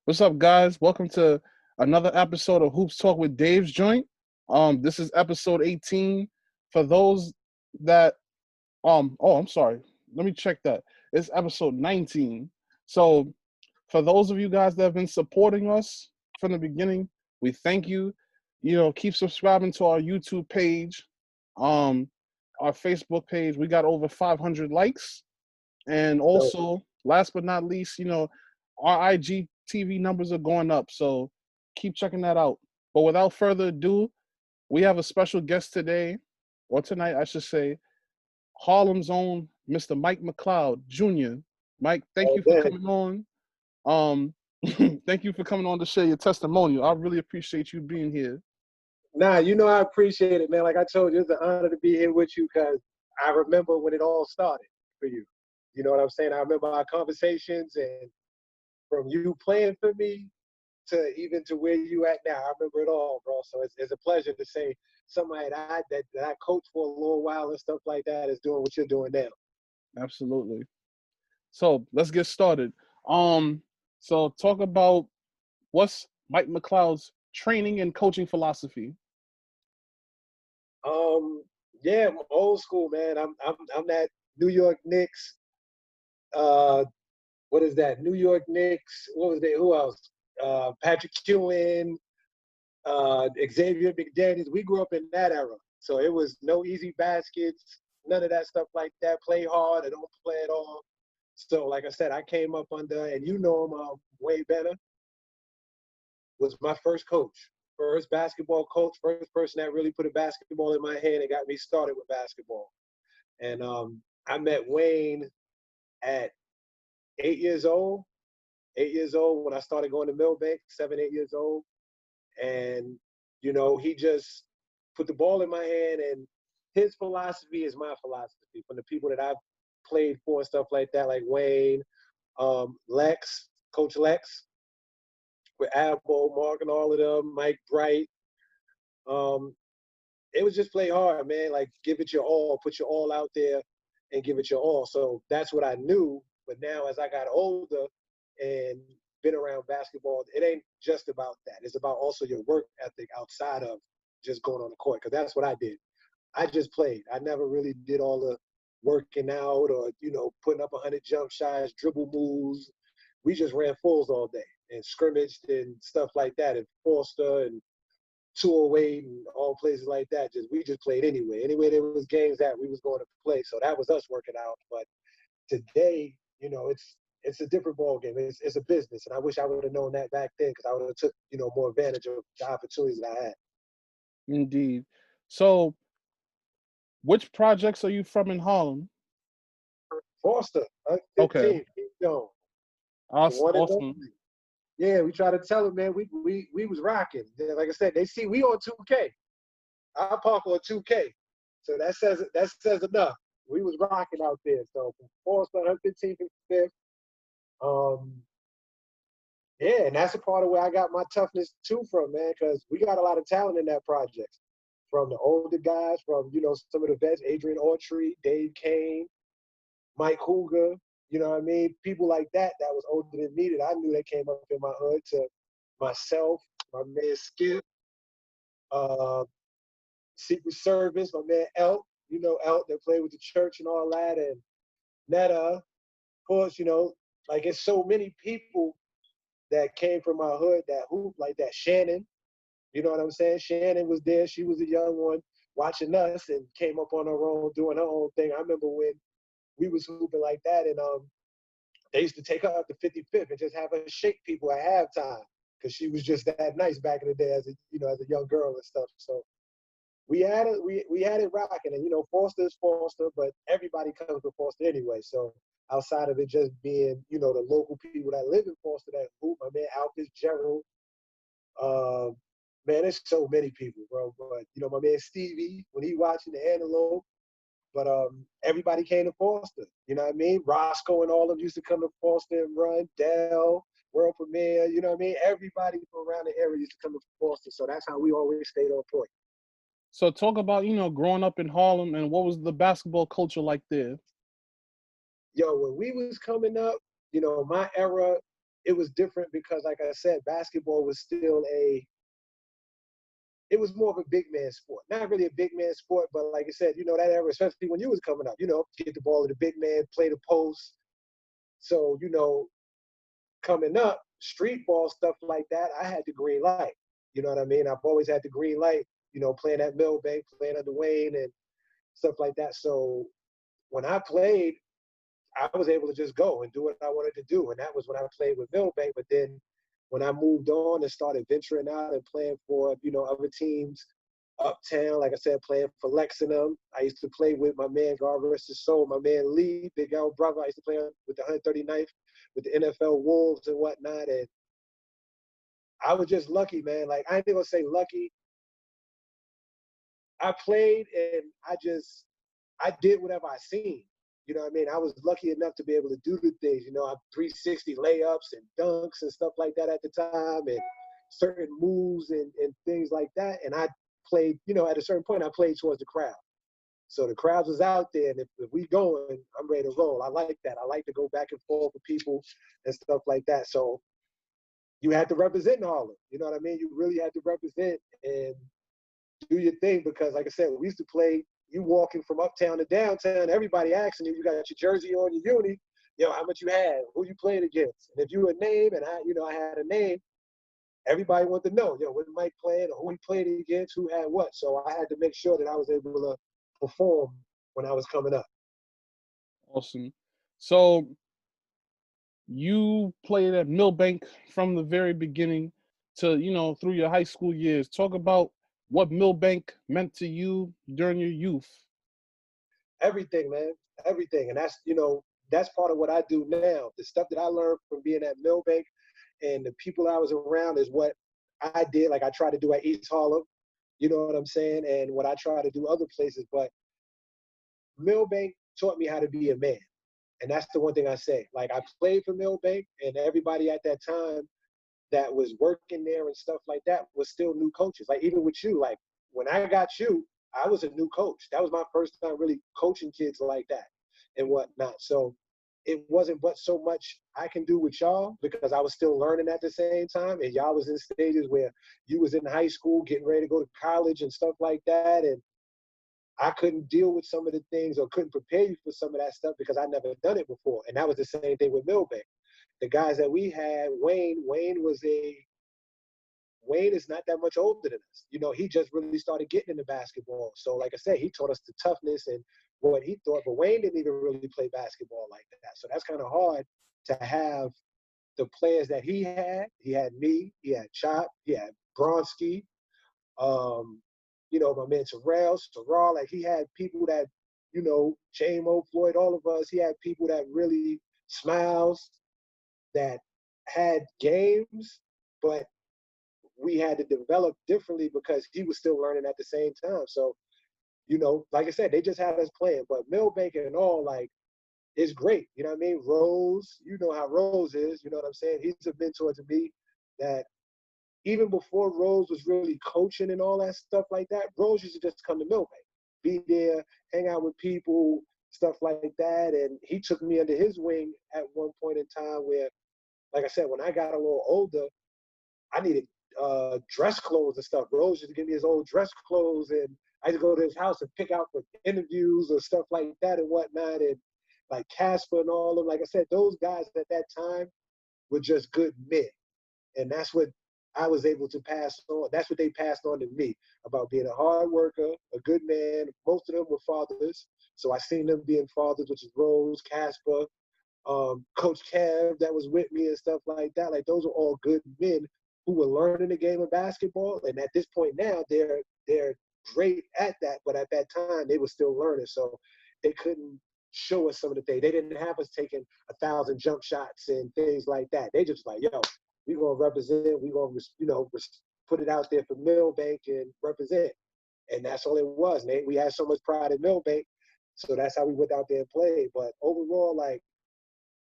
What's up, guys? Welcome to another episode of Hoops Talk with Dave's Joint. This is episode 18. For those that I'm sorry. Let me check that. It's episode 19. So for those of you guys that have been supporting us from the beginning, we thank you. Keep subscribing to our YouTube page, our Facebook page. We got over 500 likes. And also, last but not least, our IGTV numbers are going up. So keep checking that out. But without further ado, we have a special guest today, or tonight, I should say, Harlem's own Mr. Mike McLeod Jr. Mike, thank you for coming on. Thank you for coming on to share your testimonial. I really appreciate you being here. Nah, I appreciate it, man. Like I told you, it's an honor to be here with you because I remember when it all started for you. You know what I'm saying? I remember our conversations, and from you playing for me to even to where you at now, I remember it all, bro. So it's a pleasure to say somebody that I coached for a little while and stuff like that is doing what you're doing now. Absolutely. So let's get started. So talk about what's Mike McLeod's training and coaching philosophy. Yeah, I'm old school, man. I'm that New York Knicks. What is that? New York Knicks. What was that? Who else? Patrick Ewing, Xavier McDaniels. We grew up in that era, so it was no easy baskets, none of that stuff like that. Play hard or don't play at all. So, like I said, I came up under, and him, Wayne Benner was my first coach, first basketball coach, first person that really put a basketball in my hand and got me started with basketball. And I met Wayne at 8 years old. 8 years old when I started going to Milbank, 7, 8 years old. And, he just put the ball in my hand, and his philosophy is my philosophy. From the people that I've played for and stuff like that, like Wayne, Lex, Coach Lex, with Abbo, Mark and all of them, Mike Bright. It was just play hard, man. Like, give it your all, put your all out there and give it your all. So that's what I knew. But now as I got older and been around basketball, it ain't just about that. It's about also your work ethic outside of just going on the court, because that's what I did. I just played. I never really did all the working out or, putting up 100 jump shots, dribble moves. We just ran fulls all day and scrimmaged and stuff like that, and Forster and 208 and all places like that. We just played anyway. Anyway, there was games that we was going to play. So that was us working out. But today, it's a different ball game. It's a business, and I wish I would have known that back then, because I would have took more advantage of the opportunities that I had. Indeed. So, which projects are you from in Harlem? Forster, 15, okay. Kingdome. Awesome. Yeah, we try to tell them, man, we was rocking. Like I said, they see we on 2K. I park on 2K, so that says enough. We was rocking out there. So from Forster, 115th and 5th. Yeah, and that's a part of where I got my toughness too from, man, because we got a lot of talent in that project. From the older guys, from some of the vets, Adrian Autry, Dave Kane, Mike Hooger, you know what I mean? People like that was older than me that I knew that came up in my hood, to myself, my man Skip, Secret Service, my man Elk, Elk that played with the church and all that, and Netta, of course, like it's so many people that came from my hood that hoop like that. Shannon, you know what I'm saying? Shannon was there. She was a young one watching us and came up on her own, doing her own thing. I remember when we was hooping like that, and they used to take her up to 55th and just have her shake people at halftime, because she was just that nice back in the day as a young girl and stuff. So we had it rocking, and Forster is Forster, but everybody comes to Forster anyway. So outside of it just being the local people that live in Forster that hoop, my man Alphys Gerald, man, there's so many people, bro. But my man Stevie, when he watching the Antelope. But everybody came to Forster. You know what I mean? Roscoe and all of them used to come to Forster and run. Dell, World Premiere, you know what I mean? Everybody from around the area used to come to Forster. So that's how we always stayed on point. So talk about, growing up in Harlem, and what was the basketball culture like there? Yo, when we was coming up, my era, it was different because, like I said, basketball was still it was more of a big man sport. Not really a big man sport, but like I said, you know, that era, especially when you was coming up, you know, get the ball to the big man, play the post. So, you know, coming up, street ball, stuff like that, I had the green light. You know what I mean? I've always had the green light, you know, playing at Milbank, playing under Wayne and stuff like that. So when I played, I was able to just go and do what I wanted to do. And that was when I played with Milbank. But then when I moved on and started venturing out and playing for, you know, other teams uptown, like I said, playing for Lexington, I used to play with my man, God rest his soul, my man Lee, big old brother. I used to play with the 139th, with the NFL Wolves and whatnot. And I was just lucky, man. Like, I ain't gonna say lucky. I played and I did whatever I seen. You know what I mean? I was lucky enough to be able to do the things, you know, I'm 360 layups and dunks and stuff like that at the time, and certain moves and things like that. And I played, you know, at a certain point, I played towards the crowd. So the crowd was out there, and if we going, I'm ready to roll. I like that. I like to go back and forth with people and stuff like that. So you had to represent in Harlem. You know what I mean? You really had to represent and do your thing because, like I said, we used to play. You walking from uptown to downtown, everybody asking you got your jersey on, your uni, yo, how much you had, who you playing against. And if you a name, and I had a name, everybody wanted to know, yo, when Mike playing or who he played against, who had what. So I had to make sure that I was able to perform when I was coming up. Awesome. So you played at Milbank from the very beginning to, you know, through your high school years. Talk about what Milbank meant to you during your youth. Everything, man, everything. And that's, you know, that's part of what I do now. The stuff that I learned from being at Milbank and the people I was around is what I did. Like I try to do at East Harlem, you know what I'm saying? And what I try to do other places. But Milbank taught me how to be a man. And that's the one thing I say. Like I played for Milbank, and everybody at that time that was working there and stuff like that was still new coaches. Like even with you, like when I got you, I was a new coach. That was my first time really coaching kids like that and whatnot. So it wasn't but so much I can do with y'all because I was still learning at the same time. And y'all was in stages where you was in high school, getting ready to go to college and stuff like that. And I couldn't deal with some of the things or couldn't prepare you for some of that stuff because I never done it before. And that was the same thing with Milbank. The guys that we had, Wayne is not that much older than us. You know, he just really started getting into basketball. So like I said, he taught us the toughness and what he thought, but Wayne didn't even really play basketball like that. So that's kind of hard to have the players that he had. He had me, he had Chop, he had Bronski, you know, my man Terrell, like he had people that, you know, J-Mo, Floyd, all of us, he had people that really Smiles, that had games, but we had to develop differently because he was still learning at the same time. So, you know, like I said, they just had us playing. But Milbank and all, like, it's great. You know what I mean? Rose, you know how Rose is. You know what I'm saying? He's a mentor to me that even before Rose was really coaching and all that stuff like that, Rose used to just come to Milbank, be there, hang out with people, stuff like that. And he took me under his wing at one point in time where, like I said, when I got a little older, I needed dress clothes and stuff. Rose used to give me his old dress clothes, and I used to go to his house and pick out for interviews or stuff like that and whatnot. And like Casper and all of them, like I said, those guys at that time were just good men. And that's what I was able to pass on. That's what they passed on to me about being a hard worker, a good man. Most of them were fathers. So I seen them being fathers, which is Rose, Casper, Coach Kev that was with me and stuff like that. Like those are all good men who were learning the game of basketball. And at this point now, they're great at that. But at that time, they were still learning. So they couldn't show us some of the things. They didn't have us taking 1,000 jump shots and things like that. They just like, yo, we're going to represent. We're going to, you know, put it out there for Milbank and represent. And that's all it was. And we had so much pride in Milbank. So that's how we went out there and played. But overall, like,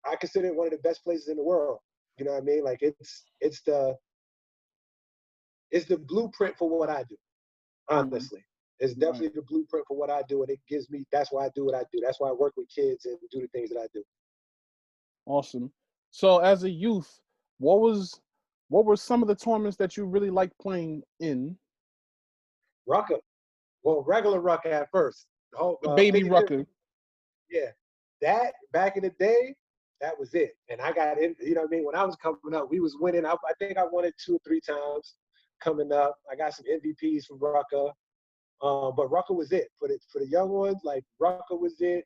I consider it one of the best places in the world. You know what I mean? Like it's the blueprint for what I do. Honestly, it's definitely the blueprint for what I do, and it gives me. That's why I do what I do. That's why I work with kids and do the things that I do. Awesome. So as a youth, what were some of the tournaments that you really liked playing in? Rucker. Well, regular Rucker at first. The baby 50-50. Rucker. Yeah. That, back in the day, that was it. And I got in, you know what I mean? When I was coming up, we was winning. I think I won it 2 or 3 times coming up. I got some MVPs from Rucker. But Rucker was it. For the young ones, like Rucker was it.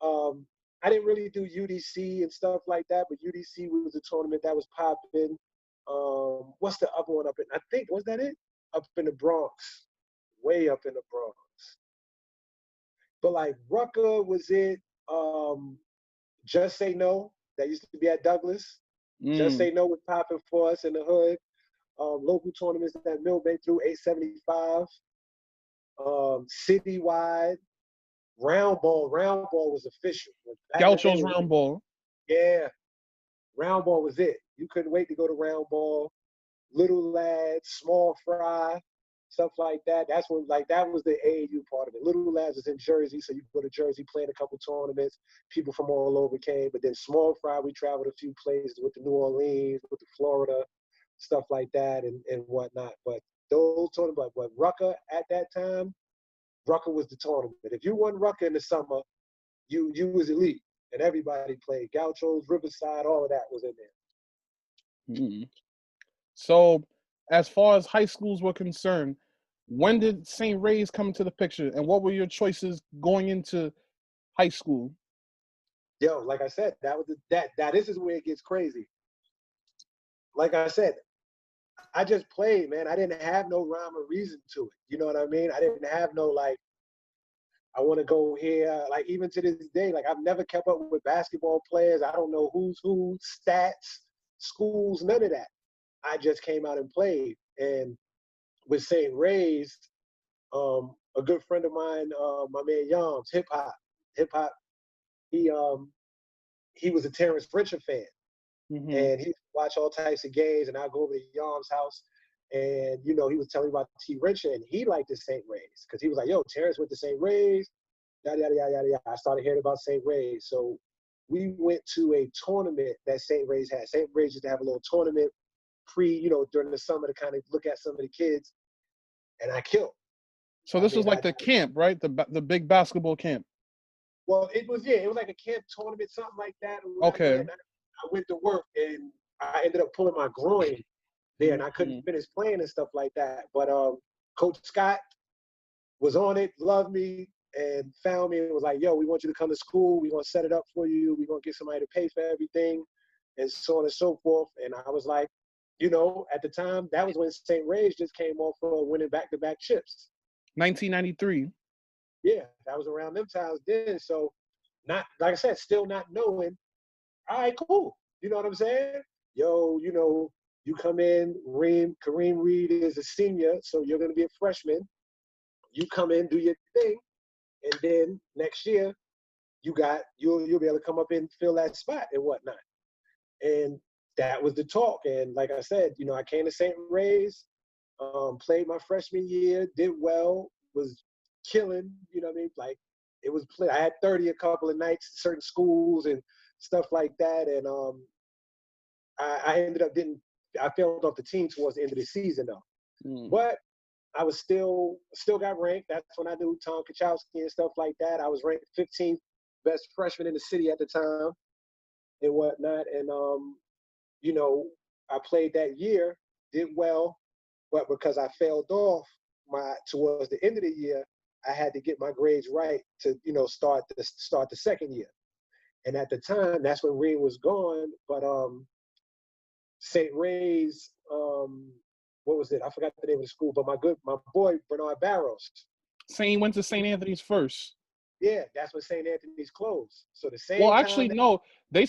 I didn't really do UDC and stuff like that, but UDC was a tournament that was popping. What's the other one up in, I think, was that it? Up in the Bronx. Way up in the Bronx. But like Rucker was it. Just Say No, that used to be at Douglas. Just Say No was popping for us in the hood. Local tournaments that Milbank through 875. Citywide. Round ball was official. Gaucho's round ball. Yeah. Round ball was it. You couldn't wait to go to round ball. Little lads, small fry, stuff like that. That's when, like, that was the AAU part of it. Little lads was in Jersey, so you could go to Jersey, playing a couple tournaments. People from all over came. But then small fry, we traveled a few places with the New Orleans, with the Florida, stuff like that and whatnot. But those tournaments, but Rucker at that time, Rucker was the tournament. If you won Rucker in the summer, you was elite. And everybody played. Gauchos, Riverside, all of that was in there. Mm-hmm. So, as far as high schools were concerned, when did St. Ray's come into the picture, and what were your choices going into high school? Yo, like I said, this is where it gets crazy. Like I said, I just played, man. I didn't have no rhyme or reason to it. You know what I mean? I didn't have no, like, I want to go here. Like, even to this day, like, I've never kept up with basketball players. I don't know who's who, stats, schools, none of that. I just came out and played. And with St. Ray's, a good friend of mine, my man Yams, hip hop, he was a Terrence Richard fan. Mm-hmm. And he watch all types of games, and I'd go over to Yam's house, and, you know, he was telling me about T. Richard, and he liked the St. Ray's, because he was like, yo, Terrence went to St. Ray's, yada, yada, yada, yada, yada. I started hearing about St. Ray's. So we went to a tournament that St. Ray's had. St. Ray's used to have a little tournament during the summer to kind of look at some of the kids, and I killed. So this was like the camp, right? The big basketball camp. Well, it was like a camp tournament, something like that. Okay. I went to work, and I ended up pulling my groin there, and I couldn't finish playing and stuff like that. But Coach Scott was on it, loved me, and found me and was like, yo, we want you to come to school. We're going to set it up for you. We're going to get somebody to pay for everything, and so on and so forth. And I was like, you know, at the time, that was when St. Ray's just came off for winning back-to-back chips. 1993. Yeah, that was around them times then. So, not, like I said, still not knowing. All right, cool. You know what I'm saying? Yo, you know, you come in, Kareem Reed is a senior, so you're going to be a freshman. You come in, do your thing, and then next year, you'll be able to come up and fill that spot and whatnot. And that was the talk. And like I said, you know, I came to St. Ray's, played my freshman year, did well, was killing, you know what I mean? Like, it was play. I had 30 a couple of nights at certain schools and stuff like that. And I ended up I failed off the team towards the end of the season though. But I was still got ranked. That's when I knew Tom Kachowski and stuff like that. I was ranked 15th best freshman in the city at the time and whatnot. And, you know, I played that year, did well, but because I failed off towards the end of the year, I had to get my grades right to, you know, start the second year. And at the time, that's when Reed was gone. But St. Ray's, what was it? I forgot the name of the school, but my boy Bernard Barrows. He went to St. Anthony's first. Yeah, that's when St. Anthony's closed. So the same. Well, actually, no. I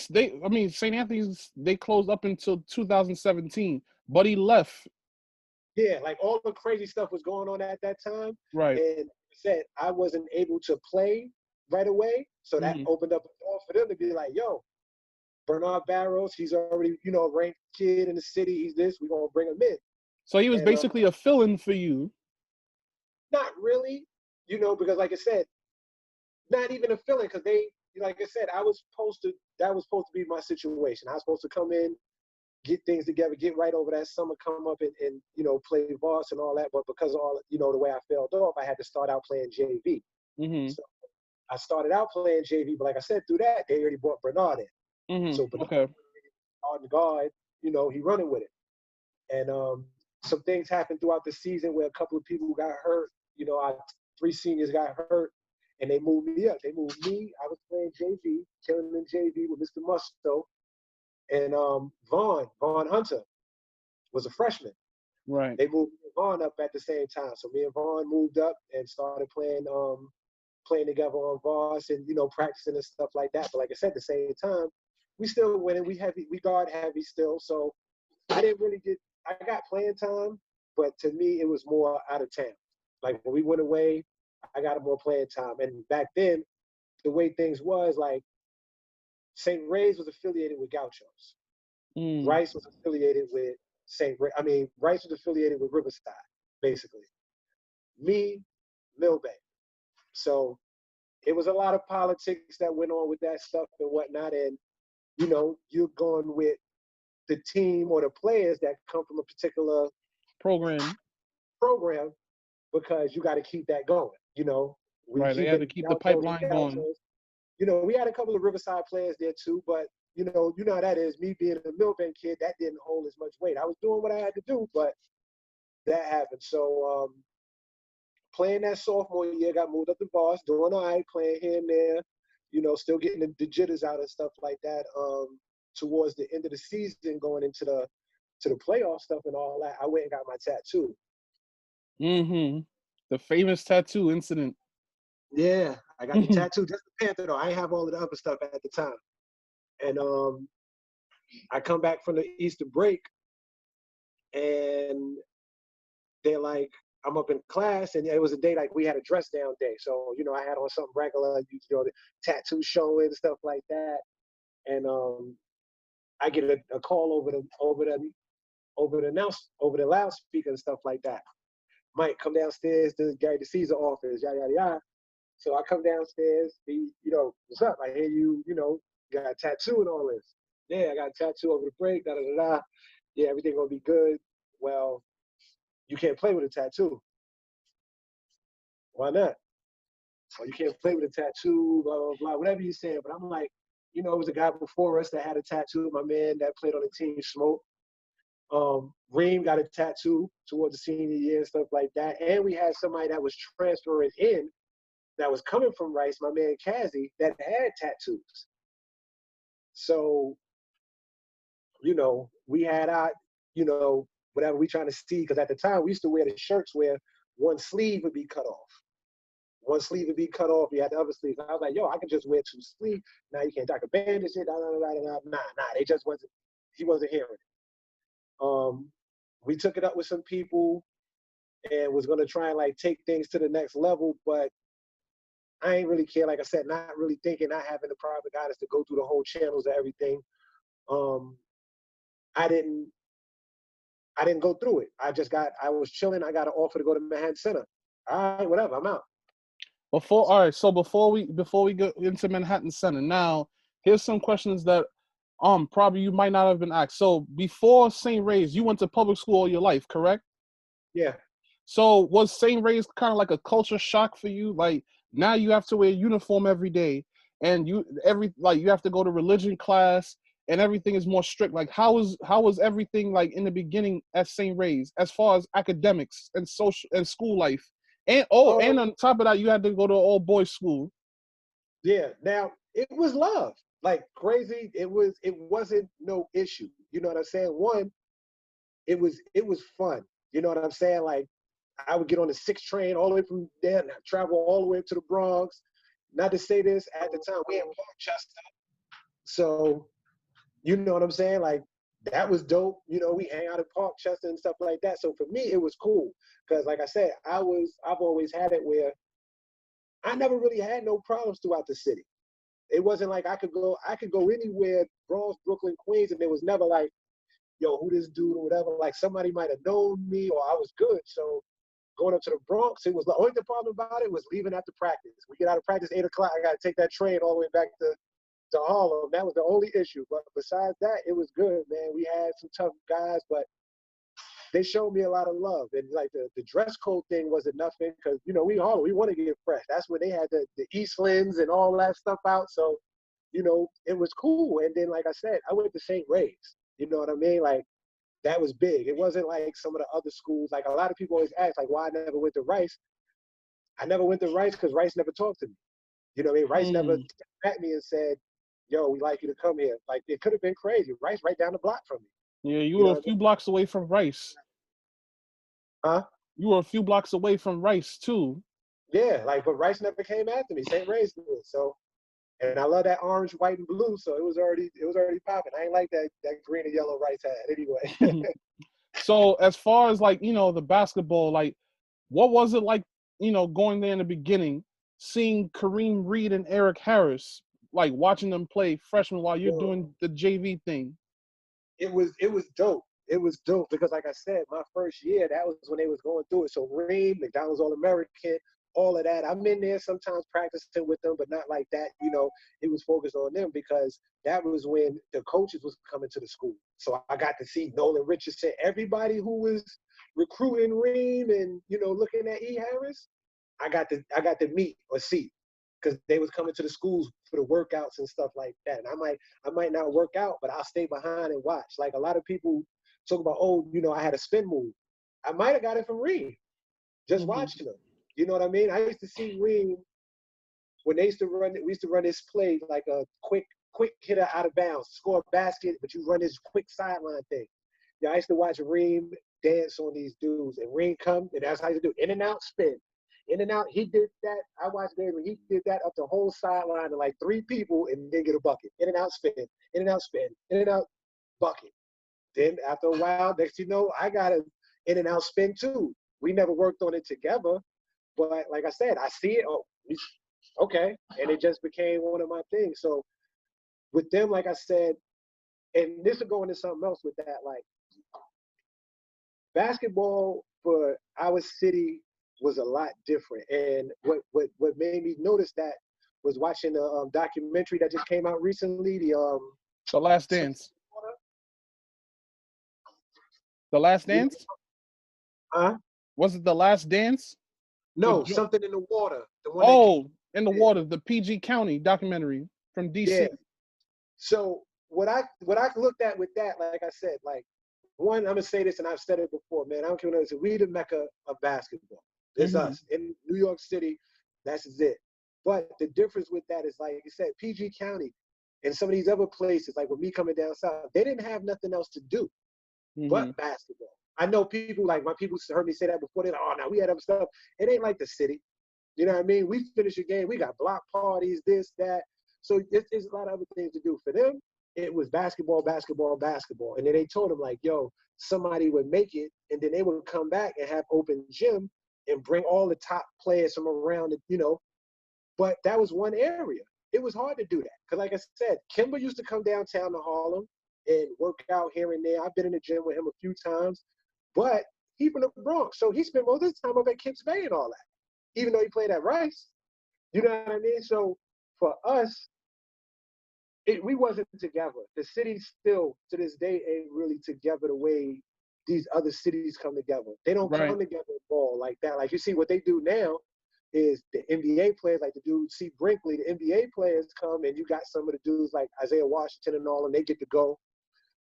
mean, St. Anthony's, they closed up until 2017, but he left. Yeah, like all the crazy stuff was going on at that time. Right. And said I wasn't able to play right away, so that opened up a door for them to be like, yo, Bernard Barrows, he's already, you know, ranked kid in the city. He's this. We're gonna bring him in. So he was basically a fill-in for you. Not really, you know, because like I said, not even a fill-in, because they, like I said, that was supposed to be my situation. I was supposed to come in, get things together, get right over that summer, come up and you know, play varsity and all that. But because of all, you know, the way I fell off, I had to start out playing JV. Mm-hmm. So I started out playing JV, but like I said, through that, they already brought Bernard in. Mm-hmm. So Bernard, Okay. on the guard, you know, he running with it. And some things happened throughout the season where a couple of people got hurt. You know, our 3 seniors got hurt, and they moved me up. They moved me. I was playing JV, killing in JV with Mr. Musto, and Vaughn Hunter was a freshman. Right. They moved Vaughn up at the same time. So me and Vaughn moved up and started playing together on Voss and, you know, practicing and stuff like that. But like I said, at the same time, we still winning. We guard heavy still. So I didn't really I got playing time, but to me, it was more out of town. Like when we went away, I got more playing time. And back then, the way things was, like, St. Ray's was affiliated with Gauchos. Rice was affiliated with Rice was affiliated with Riverside, basically. Me, Milbank. So it was a lot of politics that went on with that stuff and whatnot. And, you know, you're going with the team or the players that come from a particular program because you got to keep that going. You know, they had to keep the pipeline going. You know, we had a couple of Riverside players there too, but you know how that is. Me being a Milbank kid, that didn't hold as much weight. I was doing what I had to do, but that happened. So playing that sophomore year, got moved up to Voss, doing all right, playing here and there, you know, still getting the jitters out and stuff like that. Towards the end of the season, going into the playoff stuff and all that, I went and got my tattoo. Mm-hmm. The famous tattoo incident. Yeah, I got the tattoo, just the Panther though. I ain't have all of the other stuff at the time. And I come back from the Easter break, and they're like, I'm up in class, and it was a day like we had a dress down day. So, you know, I had on something regular, you know, the tattoo showing and stuff like that. And I get a call over the loudspeaker and stuff like that. Mike, come downstairs to Gary DeCesar office, yada yada yada. So I come downstairs, you know, what's up? I hear you know, got a tattoo and all this. Yeah, I got a tattoo over the break, da da da da. Yeah, everything gonna be good. Well, you can't play with a tattoo. Why not? Well, you can't play with a tattoo, blah, blah, blah, whatever you're saying. But I'm like, you know, it was a guy before us that had a tattoo, my man that played on the team, Smoke. Reem got a tattoo towards the senior year and stuff like that. And we had somebody that was transferring in that was coming from Rice, my man Kazi, that had tattoos. So, you know, we had our, you know, whatever we trying to see, because at the time we used to wear the shirts where one sleeve would be cut off. One sleeve would be cut off, you had the other sleeve. I was like, yo, I can just wear 2 sleeves. Now you can't talk a bandage it, nah, they just he wasn't hearing it. We took it up with some people and was gonna try and like take things to the next level, but I ain't really care. Like I said, not really thinking, not having the proper guidance to go through the whole channels of everything. I didn't go through it. I was chilling. I got an offer to go to Manhattan Center. All right, whatever, I'm out. So before we go into Manhattan Center, now here's some questions that probably you might not have been asked. So before St. Ray's, you went to public school all your life, correct? Yeah. So was St. Ray's kind of like a culture shock for you? Like now you have to wear a uniform every day, and you have to go to religion class, and everything is more strict. Like how was everything like in the beginning at St. Ray's as far as academics and social and school life? And and on top of that, you had to go to all boys school. Yeah. Now it was love, like crazy. It wasn't no issue. You know what I'm saying? One, it was fun. You know what I'm saying? Like I would get on the 6 train all the way from there and travel all the way up to the Bronx. Not to say this, at the time we in Parkchester, so you know what I'm saying? Like that was dope. You know, we hang out at Parkchester and stuff like that. So for me, it was cool because, like I said, I've always had it where I never really had no problems throughout the city. It wasn't like I could go anywhere, Bronx, Brooklyn, Queens, and it was never like, yo, who this dude or whatever. Like somebody might have known me or I was good. So going up to the Bronx, it was the only problem about it was leaving after practice. We get out of practice 8 o'clock. I got to take that train all the way back to to Harlem. That was the only issue. But besides that, it was good, man. We had some tough guys, but they showed me a lot of love. And like the dress code thing wasn't nothing because, you know, we Harlem, we want to get fresh. That's when they had the Eastlands and all that stuff out. So, you know, it was cool. And then, like I said, I went to St. Ray's. You know what I mean? Like, that was big. It wasn't like some of the other schools. Like, a lot of people always ask, like, why I never went to Rice. I never went to Rice because Rice never talked to me. You know what I mean? Rice never at me and said, yo, we'd like you to come here. Like, it could have been crazy. Rice right down the block from me. Yeah, you were a few blocks away from Rice. Huh? You were a few blocks away from Rice, too. Yeah, like, but Rice never came after me. St. Ray's did. So, and I love that orange, white, and blue. So it was already popping. I ain't like that green and yellow Rice had anyway. So as far as, like, you know, the basketball, like, what was it like, you know, going there in the beginning, seeing Kareem Reed and Eric Harris, like watching them play freshmen while you're doing the JV thing? It was dope. It was dope because, like I said, my first year, that was when they was going through it. So Reem, McDonald's All-American, all of that. I'm in there sometimes practicing with them, but not like that. You know, it was focused on them because that was when the coaches was coming to the school. So I got to see Nolan Richardson, everybody who was recruiting Reem and, you know, looking at E. Harris. I got to meet or see because they was coming to the schools for the workouts and stuff like that. And I might not work out, but I'll stay behind and watch. Like, a lot of people talk about, oh, you know, I had a spin move. I might have got it from Reem, just watching them. You know what I mean? I used to see Reem when we used to run this play, like a quick hitter out of bounds, score a basket, but you run this quick sideline thing. Yeah, I used to watch Reem dance on these dudes, and Reem come, and that's how you do in and out spin. In and out, he did that. I watched games when he did that up the whole sideline to like 3 people and then get a bucket. In and out spin, in and out spin, in and out bucket. Then after a while, next you know, I got an in and out spin too. We never worked on it together, but like I said, I see it. Oh, okay, and it just became one of my things. So with them, like I said, and this will go into something else with that. Like, basketball for our city was a lot different, and what made me notice that was watching the documentary that just came out recently. The Last Dance. The Last Dance? Huh? Was it The Last Dance? No, Something in the Water. The one In the Water, the PG County documentary from DC. Yeah. So what I looked at with that, like I said, like, one, I'm gonna say this, and I've said it before, man. I don't care what it is. We the mecca of basketball. It's us in New York City. That's it. But the difference with that is, like you said, PG County and some of these other places, like with me coming down south, they didn't have nothing else to do but basketball. I know people, like, my people heard me say that before. They're like, oh, now we had other stuff. It ain't like the city. You know what I mean? We finish a game. We got block parties, this, that. So it's a lot of other things to do. For them, it was basketball, basketball, basketball. And then they told them, like, yo, somebody would make it, and then they would come back and have open gym and bring all the top players from around, you know. But that was one area. It was hard to do that. Because, like I said, Kimber used to come downtown to Harlem and work out here and there. I've been in the gym with him a few times. But he from the Bronx, so he spent most of his time up at Kings Bay and all that, even though he played at Rice. You know what I mean? So for us, we wasn't together. The city still, to this day, ain't really together the way these other cities come together. They don't come together at all like that. Like, you see, what they do now is the NBA players, like the dude C. Brinkley, the NBA players come, and you got some of the dudes like Isaiah Washington and all, and they get to go.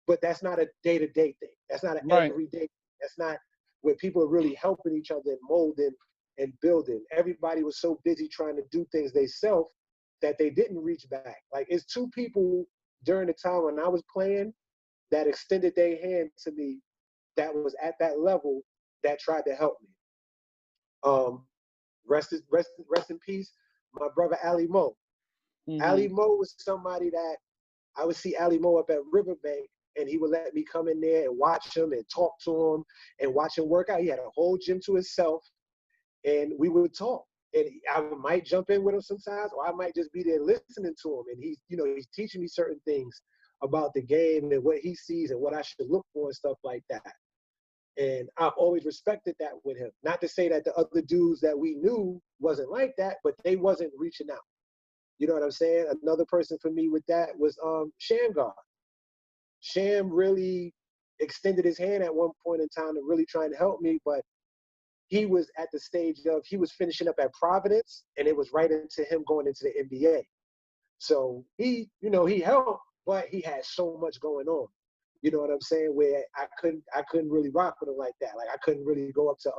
But that's not a day-to-day thing. That's not an everyday thing. That's not where people are really helping each other and molding and building. Everybody was so busy trying to do things themselves that they didn't reach back. Like, it's 2 people during the time when I was playing that extended their hand to me that was at that level that tried to help me. Rest in peace, my brother Ali Mo. Ali Mo was somebody that I would see Ali Mo up at Riverbank, and he would let me come in there and watch him and talk to him and watch him work out. He had a whole gym to himself, and we would talk. And I might jump in with him sometimes, or I might just be there listening to him. And he's teaching me certain things about the game and what he sees and what I should look for and stuff like that. And I've always respected that with him. Not to say that the other dudes that we knew wasn't like that, but they wasn't reaching out. You know what I'm saying? Another person for me with that was Shamgar. Sham really extended his hand at one point in time to really trying to help me, but he was at the stage of, he was finishing up at Providence, and it was right into him going into the NBA. So he, you know, he helped, but he had so much going on. You know what I'm saying? Where I couldn't really rock with him like that. Like I couldn't really go up to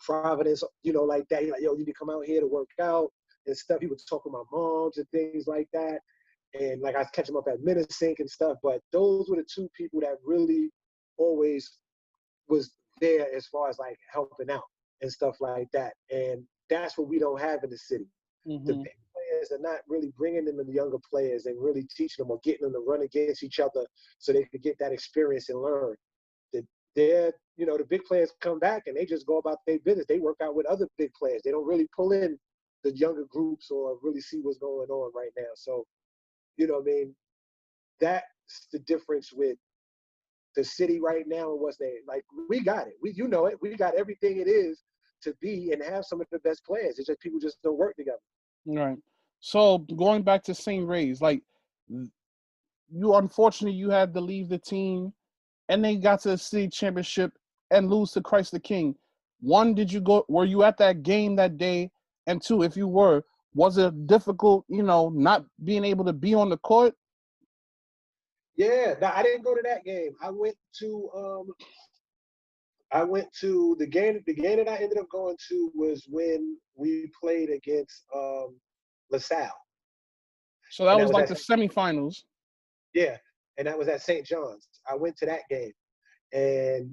Providence, you know, like that. He like, yo, you need to come out here to work out and stuff. He would talk with my moms and things like that. And like I catch him up at Minnesink and stuff. But those were the two people that really always was there as far as like helping out and stuff like that. And that's what we don't have in the city. The big players are not really bringing in the younger players and really teaching them or getting them to run against each other so they could get that experience and learn. They're, you know, the big players come back and they just go about their business. They work out with other big players. They don't really pull in the younger groups or really see what's going on right now. So, you know what I mean? That's the difference with the city right now and what's there. Like, we got it. You know it. We got everything it is to be and have some of the best players. It's just people just don't work together. Right. So going back to St. Ray's, like, you unfortunately you had to leave the team, and they got to the city championship and lose to Christ the King. One, were you at that game that day? And two, if you were, was it difficult, you know, not being able to be on the court? Yeah, no, I didn't go to that game. I went to the game. The game that I ended up going to was when we played against LaSalle. So that was like the semifinals. Yeah, and that was at St. John's. I went to that game, and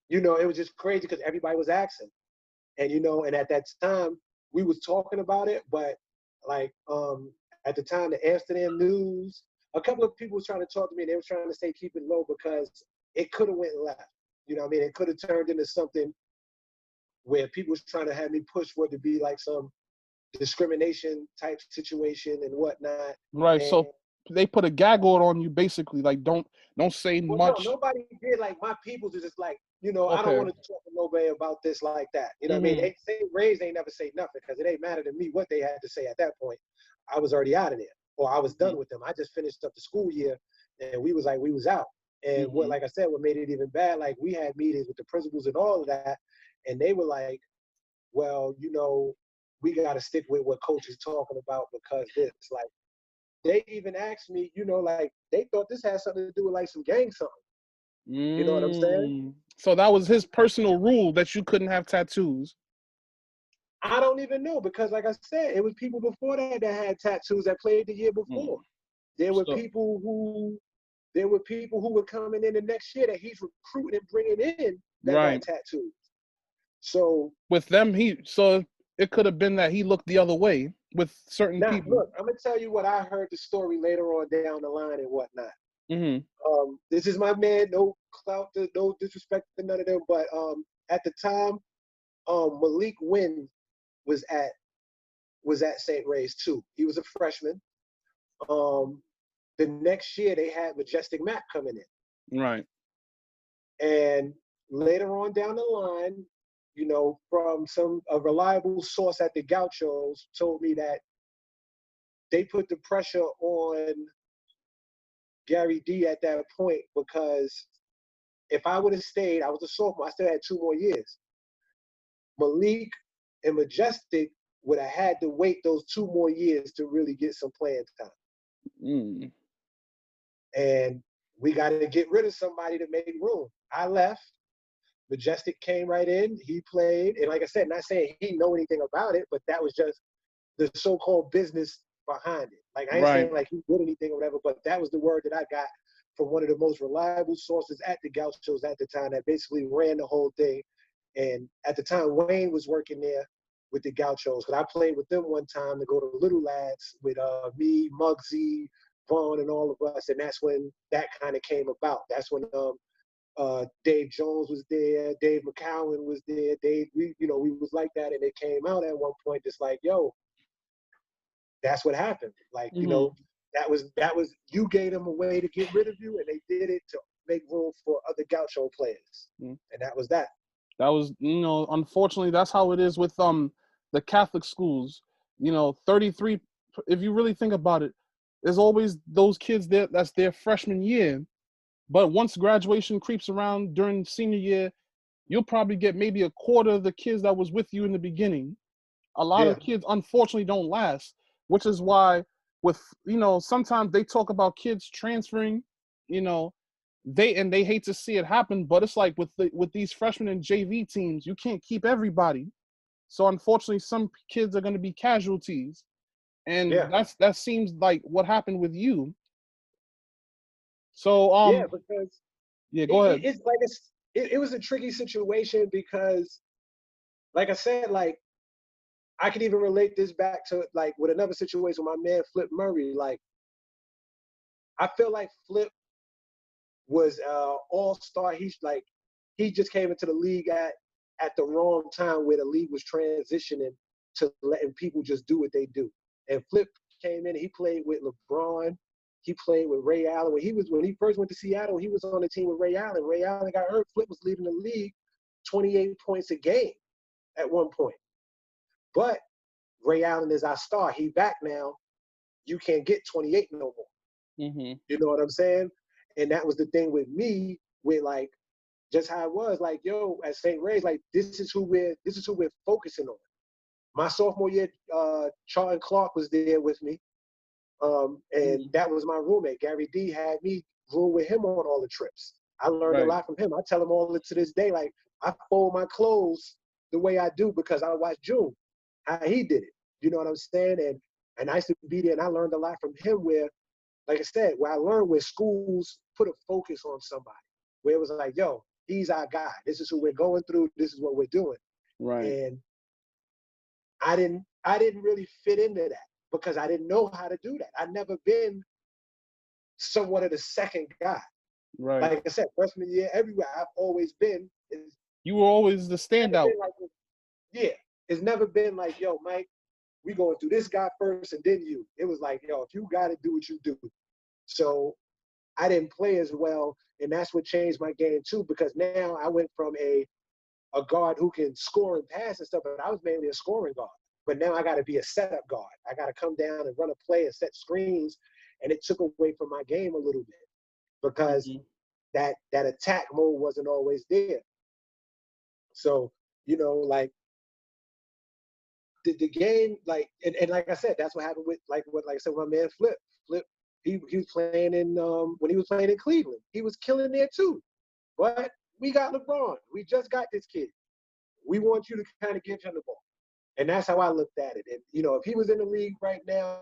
you know, it was just crazy because everybody was asking, and you know, and at that time we was talking about it, but like at the time the Amsterdam News, a couple of people was trying to talk to me. They were trying to say keep it low because it could have went left. You know what I mean? It could have turned into something where people was trying to have me push for it to be like some discrimination type situation and whatnot. Right. And, so they put a gag order on you, basically, like don't say much. No, nobody did. Like my people's are just like, you know, Okay. I don't want to talk to nobody about this like that. You know what I mean? They say Rays ain't never say nothing because it ain't matter to me what they had to say at that point. I was already out of there, or I was done with them. I just finished up the school year, and we was out. And what, like I said, what made it even bad, like we had meetings with the principals and all of that, and they were like, well, you know, we got to stick with what coach is talking about because this, like, they even asked me, you know, like they thought this had something to do with like some gang something. You know what I'm saying? So that was his personal rule that you couldn't have tattoos. I don't even know because, like I said, it was people before that had tattoos that played the year before. There were people who were coming in the next year that he's recruiting and bringing in that got tattoos. So with them, it could have been that he looked the other way with certain people. Look, I'm gonna tell you what I heard the story later on down the line and whatnot. This is my man, no clout, no disrespect to none of them, but at the time, Malik Wynn was at St. Ray's too. He was a freshman. The next year they had Majestic Mac coming in. Right. And later on down the line, you know, from a reliable source at the Gauchos told me that they put the pressure on Gary D at that point because if I would have stayed, I was a sophomore, I still had 2 more years. Malik and Majestic would have had to wait those 2 more years to really get some playing time. And we got to get rid of somebody to make room. I left. Majestic came right in. He played. And like I said, not saying he know anything about it, but that was just the so-called business behind it. Like, I ain't saying like he did anything or whatever, but that was the word that I got from one of the most reliable sources at the Gauchos at the time that basically ran the whole thing. And at the time, Wayne was working there with the Gauchos. Because I played with them one time to go to Little Lads with me, Muggsy, Vaughn, and all of us. And that's when that kind of came about. That's when Dave Jones was there, Dave McCowan was there. We was like that. And it came out at one point just like, yo, that's what happened. Like, you know, that was you gave them a way to get rid of you, and they did it to make room for other Gaucho players. And that was that. That was, you know, unfortunately, that's how it is with the Catholic schools. You know, 33 if you really think about it, there's always those kids that's their freshman year. But once graduation creeps around during senior year, you'll probably get maybe a quarter of the kids that was with you in the beginning. A lot Yeah. of kids, unfortunately, don't last, which is why sometimes they talk about kids transferring, they hate to see it happen, but it's like with these freshmen and JV teams, you can't keep everybody. So unfortunately, some kids are going to be casualties. And that seems like what happened with you. So because go ahead. it's like it was a tricky situation because, like I said, like I could even relate this back to like with another situation with my man Flip Murray. Like I feel like Flip was all-star. He just came into the league at the wrong time where the league was transitioning to letting people just do what they do. And Flip came in, he played with LeBron, he played with Ray Allen. When he first went to Seattle, he was on the team with Ray Allen. Ray Allen got hurt. Flip was leading the league 28 points a game at one point. But Ray Allen is our star. He back now. You can't get 28 no more. Mm-hmm. You know what I'm saying? And that was the thing with me, with like just how it was. Like, yo, at St. Ray's, like this is who we're focusing on. My sophomore year, Charlton Clark was there with me. And that was my roommate. Gary D had me room with him on all the trips. I learned a lot from him. I tell him all to this day, like I fold my clothes the way I do because I watched June, how he did it. You know what I'm saying? And I used to be there and I learned a lot from him where, like I said, where I learned where schools put a focus on somebody, where it was like, yo, he's our guy. This is who we're going through. This is what we're doing. Right. And I didn't really fit into that because I didn't know how to do that. I'd never been somewhat of the second guy. Right. Like I said, freshman year, everywhere I've always been. You were always the standout. It's never been like, yo, Mike, we going through this guy first and then you. It was like, yo, if you got to do what you do. So I didn't play as well, and that's what changed my game too, because now I went from a guard who can score and pass and stuff, but I was mainly a scoring guard. But now I got to be a setup guard. I got to come down and run a play and set screens, and it took away from my game a little bit because that attack mode wasn't always there. So, like the game, like, and like I said, that's what happened with like I said, with my man Flip. Flip, he was playing in when he was playing in Cleveland, he was killing there too. But we got LeBron. We just got this kid. We want you to kind of give him the ball. And that's how I looked at it. And, if he was in the league right now,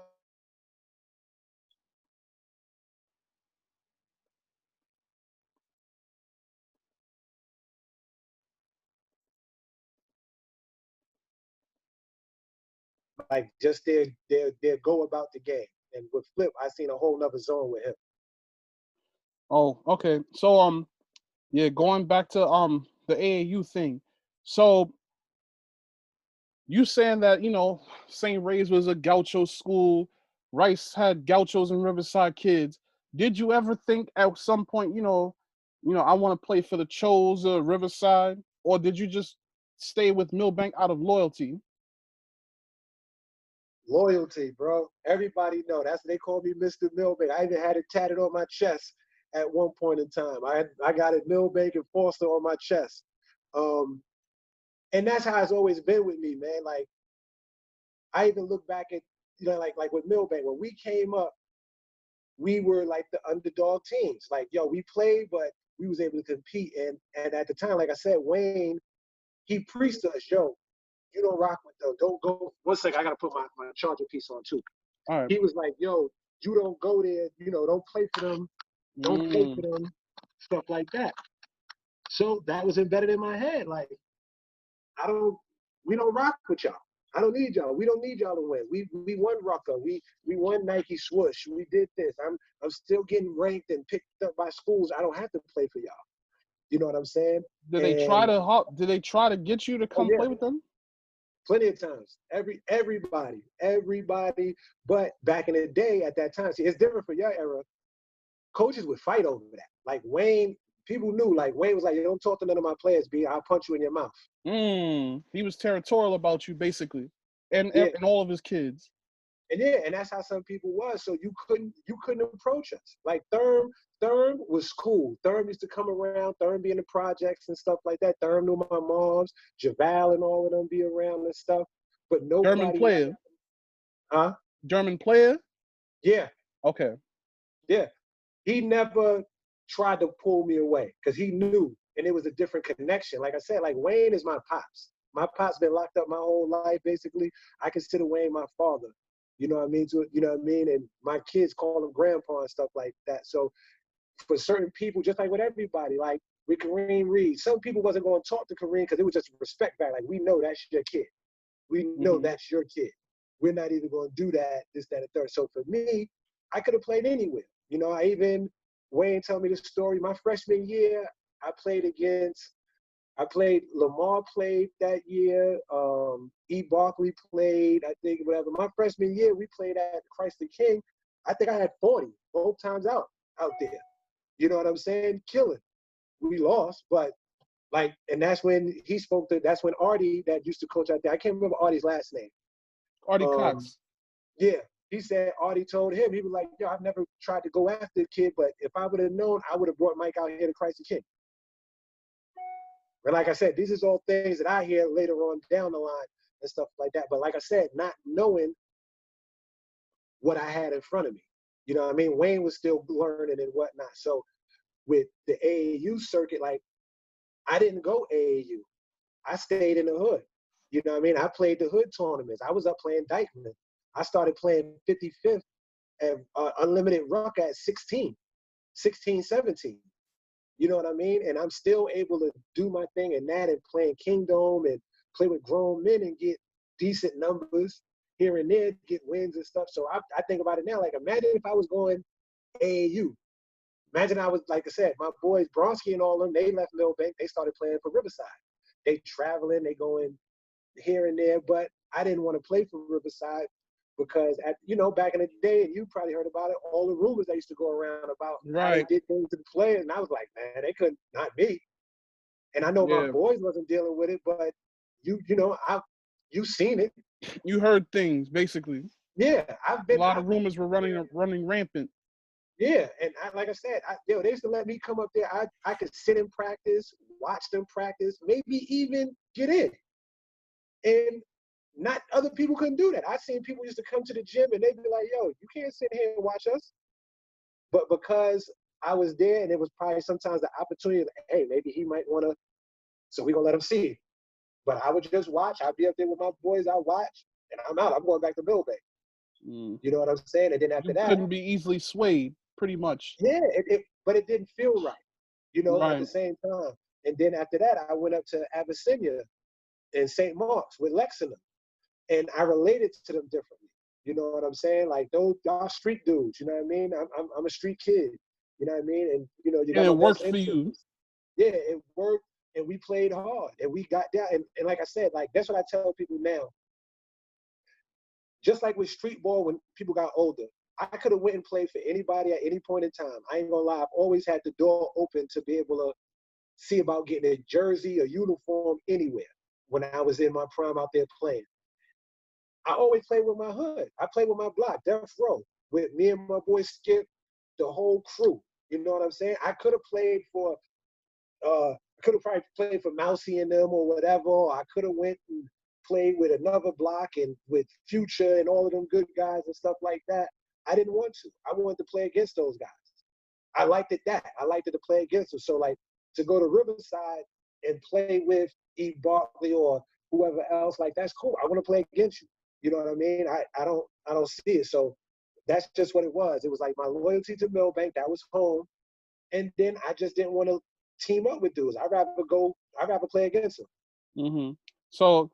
like just their go about the game. And with Flip, I seen a whole nother zone with him. Oh, okay. So going back to the AAU thing. So you saying that, St. Ray's was a gaucho school, Rice had gauchos and Riverside kids. Did you ever think at some point, I want to play for the Chos or Riverside, or did you just stay with Milbank out of loyalty? Loyalty, bro. Everybody know. That's what they call me, Mr. Milbank. I even had it tatted on my chest at one point in time. I got it Milbank and Foster on my chest. And that's how it's always been with me, man. Like, I even look back at, like with Milbank, when we came up, we were like the underdog teams. Like, yo, we played, but we was able to compete. And at the time, like I said, Wayne, he preached to us, yo, you don't rock with them. Don't go. One second, I got to put my charger piece on too. All right. He was like, yo, you don't go there. Don't play for them. Don't play for them. Stuff like that. So that was embedded in my head. Like, we don't rock with y'all. I don't need y'all. We don't need y'all to win. We won Rucker. We won Nike Swoosh. We did this. I'm still getting ranked and picked up by schools. I don't have to play for y'all. You know what I'm saying? Did they try to get you to come play with them? Plenty of times. Everybody. But back in the day, at that time, see, it's different for your era. Coaches would fight over that. Like Wayne, people knew. Like Wayne was like, "Don't talk to none of my players, B. I'll punch you in your mouth." He was territorial about you, basically, and all of his kids. And that's how some people was. So you couldn't approach us. Like Therm was cool. Therm used to come around. Therm be in the projects and stuff like that. Therm knew my moms, Javal and all of them be around and stuff. But nobody. German player. Huh? German player. Yeah. Okay. Yeah. He never tried to pull me away because he knew, and it was a different connection. Like I said, like Wayne is my pops. My pops been locked up my whole life, basically. I consider Wayne my father. You know what I mean? You know what I mean? And my kids call him grandpa and stuff like that. So for certain people, just like with everybody, like with Kareem Reed, some people wasn't going to talk to Kareem because it was just respect back. Like, we know that's your kid. We know that's your kid. We're not even going to do that, this, that, and third. So for me, I could have played anywhere. You know, Wayne told me the story. My freshman year, Lamar played that year. E. Barkley played, I think, whatever. My freshman year, we played at Christ the King. I think I had 40 both times out there. You know what I'm saying? Killing. We lost, but like, and that's when that's when Artie, that used to coach out there, I can't remember Artie's last name. Artie Cox. Yeah. He said Artie told him, he was like, yo, I've never tried to go after the kid, but if I would have known, I would have brought Mike out here to Christ the King. And like I said, these is all things that I hear later on down the line and stuff like that. But like I said, not knowing what I had in front of me. You know what I mean? Wayne was still learning and whatnot. So with the AAU circuit, like, I didn't go AAU. I stayed in the hood. You know what I mean? I played the hood tournaments. I was up playing Dykeman. I started playing 55th and Unlimited Ruck at 16, 17. You know what I mean? And I'm still able to do my thing in that and playing Kingdome and play with grown men and get decent numbers here and there, get wins and stuff. So I think about it now, like, imagine if I was going AAU. Imagine I was, like I said, my boys, Bronski and all of them, they left Milbank. They started playing for Riverside. They traveling, they going here and there, but I didn't want to play for Riverside because, back in the day, and you probably heard about it, all the rumors that used to go around about how they did things to the players, and I was like, man, they couldn't, not me. And I know my boys wasn't dealing with it, but you've seen it. You heard things, basically. Yeah, a lot of rumors were running rampant. Yeah, and like I said, they used to let me come up there. I could sit in practice, watch them practice, maybe even get in. And not other people couldn't do that. I seen people used to come to the gym and they'd be like, yo, you can't sit here and watch us. But because I was there, and it was probably sometimes the opportunity, like, hey, maybe he might want to, so we're going to let him see it. But I would just watch. I'd be up there with my boys. I watch, and I'm out. I'm going back to Milbank. You know what I'm saying? And then after that, couldn't be easily swayed, pretty much. Yeah, but it didn't feel right, at the same time. And then after that, I went up to Abyssinia in St. Mark's with Lex and them, and I related to them differently. You know what I'm saying? Like, those y'all street dudes. You know what I mean? I'm a street kid. You know what I mean? And you got. And it worked for you. Yeah, it worked, and we played hard, and we got down. And like I said, like, that's what I tell people now. Just like with street ball, when people got older, I could have went and played for anybody at any point in time. I ain't gonna lie, I've always had the door open to be able to see about getting a jersey, a uniform anywhere when I was in my prime out there playing. I always played with my hood. I played with my block, Death Row, with me and my boy Skip, the whole crew. You know what I'm saying? I could have played for, probably played for Mousy and them or whatever. Or I could have went and played with another block and with Future and all of them good guys and stuff like that. I didn't want to. I wanted to play against those guys. I liked it that. I liked it to play against them. So, like, to go to Riverside and play with E. Barkley or whoever else, like, that's cool. I want to play against you. You know what I mean? I don't see it. So that's just what it was. It was like my loyalty to Milbank, that was home. And then I just didn't want to team up with dudes. I'd rather play against them. Mm-hmm. So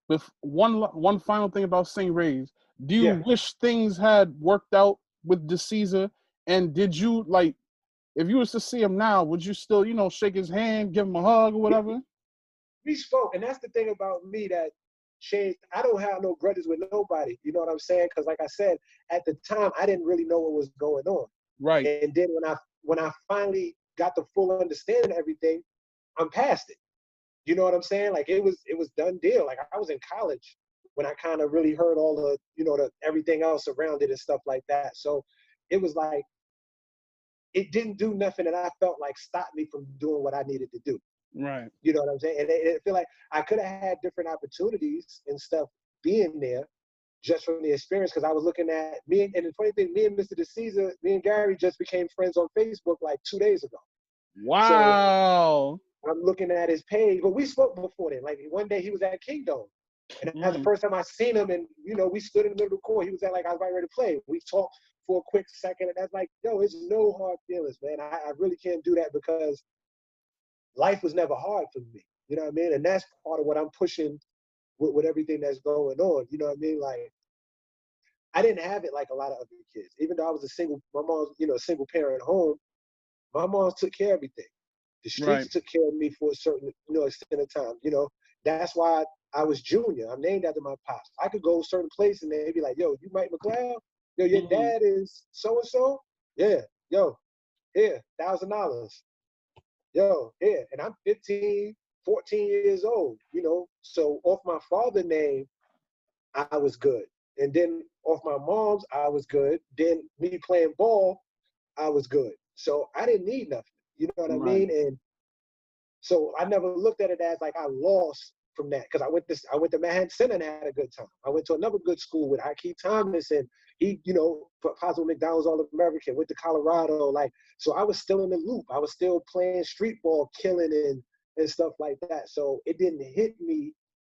with one final thing about St. Ray's, do you wish things had worked out with DeCesar? And did you, like, if you was to see him now, would you still, shake his hand, give him a hug or whatever? We spoke, and that's the thing about me that changed. I don't have no grudges with nobody. You know what I'm saying? Because, like I said, at the time, I didn't really know what was going on. Right. And then when I finally got the full understanding of everything, I'm past it. You know what I'm saying? Like, it was done deal. Like, I was in college when I kind of really heard all the, everything else around it and stuff like that. So it was like, it didn't do nothing that I felt like stopped me from doing what I needed to do. Right. You know what I'm saying? And I feel like I could have had different opportunities and stuff being there just from the experience, because I was looking at and the funny thing, me and Mr. DeCesar, me and Gary just became friends on Facebook like 2 days ago. Wow. So I'm looking at his page, but we spoke before then. Like one day he was at Kingdome, and that's the first time I seen him, and we stood in the middle of the court. He was at, like, I was right ready to play. We talked for a quick second, and that's like, yo, it's no hard feelings, man. I really can't do that because life was never hard for me. You know what I mean? And that's part of what I'm pushing with everything that's going on. You know what I mean? Like, I didn't have it like a lot of other kids. Even though I was my mom's, single parent home, my mom took care of everything. The streets took care of me for a certain, extent of time. That's why I was junior. I'm named after my pops. I could go a certain place and they'd be like, yo, you Mike McLeod? Yo, your dad is so-and-so? Yeah. Yo, here, $1,000. Yo, here. And I'm 15, 14 years old, So off my father's name, I was good. And then off my mom's, I was good. Then me playing ball, I was good. So I didn't need nothing. You know what I mean? And so I never looked at it as like I lost from that, because I went to Manhattan Center and had a good time. I went to another good school with Hakeem Thomas, and he, Possible McDonald's All-American, went to Colorado. Like, so I was still in the loop. I was still playing streetball, killing and stuff like that. So it didn't hit me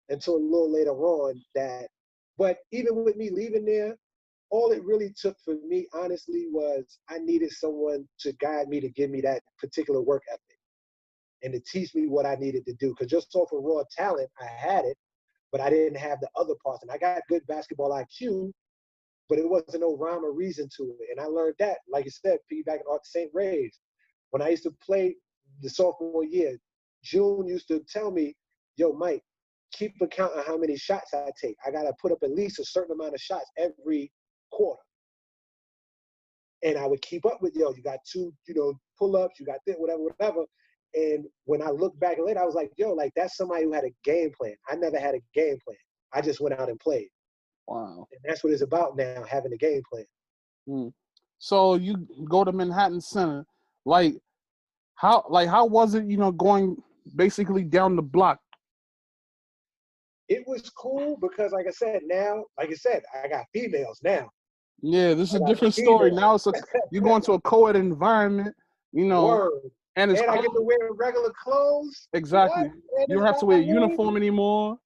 until a little later on that. But even with me leaving there, all it really took for me, honestly, was I needed someone to guide me, to give me that particular work ethic and to teach me what I needed to do. Because just off of raw talent, I had it, but I didn't have the other parts. And I got good basketball IQ, but it wasn't no rhyme or reason to it. And I learned that, like you said, piggybacking off St. Ray's. When I used to play the sophomore year, June used to tell me, yo, Mike, keep account of how many shots I take. I got to put up at least a certain amount of shots every quarter. And I would keep up with, yo, you got 2, pull-ups, you got this, whatever. And when I look back later, I was like, yo, like, that's somebody who had a game plan. I never had a game plan. I just went out and played. Wow. And that's what it's about now, having a game plan. So you go to Manhattan Center. How was it, going basically down the block? It was cool because, like I said, I got females now. Yeah, this is a different story. Now you're going to a co-ed environment, Word. And I get to wear regular clothes. Exactly. You don't have to wear a uniform anymore.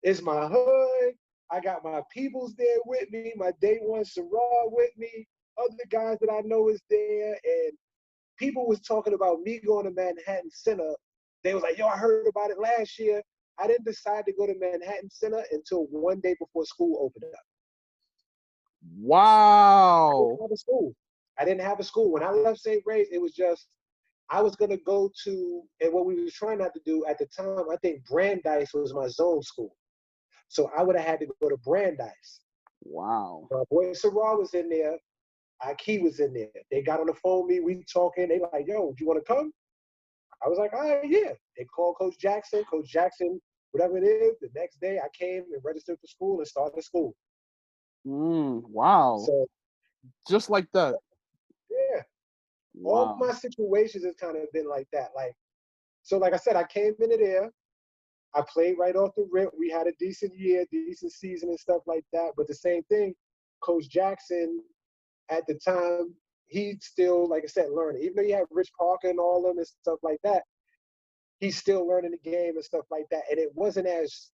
It's my hood. I got my peoples there with me, my day one Sarah with me, other guys that I know is there. And people was talking about me going to Manhattan Center. They was like, yo, I heard about it last year. I didn't decide to go to Manhattan Center until one day before school opened up. Wow. I didn't have a school. When I left St. Ray's, it was just, I was going to go to, and what we were trying not to do at the time, I think Brandeis was my zone school. So I would have had to go to Brandeis. Wow. My boy Sarah was in there. Aki was in there. They got on the phone with me. We talking. They like, yo, do you want to come? I was like, all right, yeah. They called Coach Jackson. Coach Jackson, whatever it is, the next day I came and registered for school and started school. Wow. So, just like that. Yeah. Wow. All my situations have kind of been like that. So like I said, I came into there. I played right off the rip. We had a decent year, decent season and stuff like that. But the same thing, Coach Jackson, at the time, he still, like I said, learning. Even though he had Rich Parker and all of them and stuff like that, he's still learning the game and stuff like that. And it wasn't as,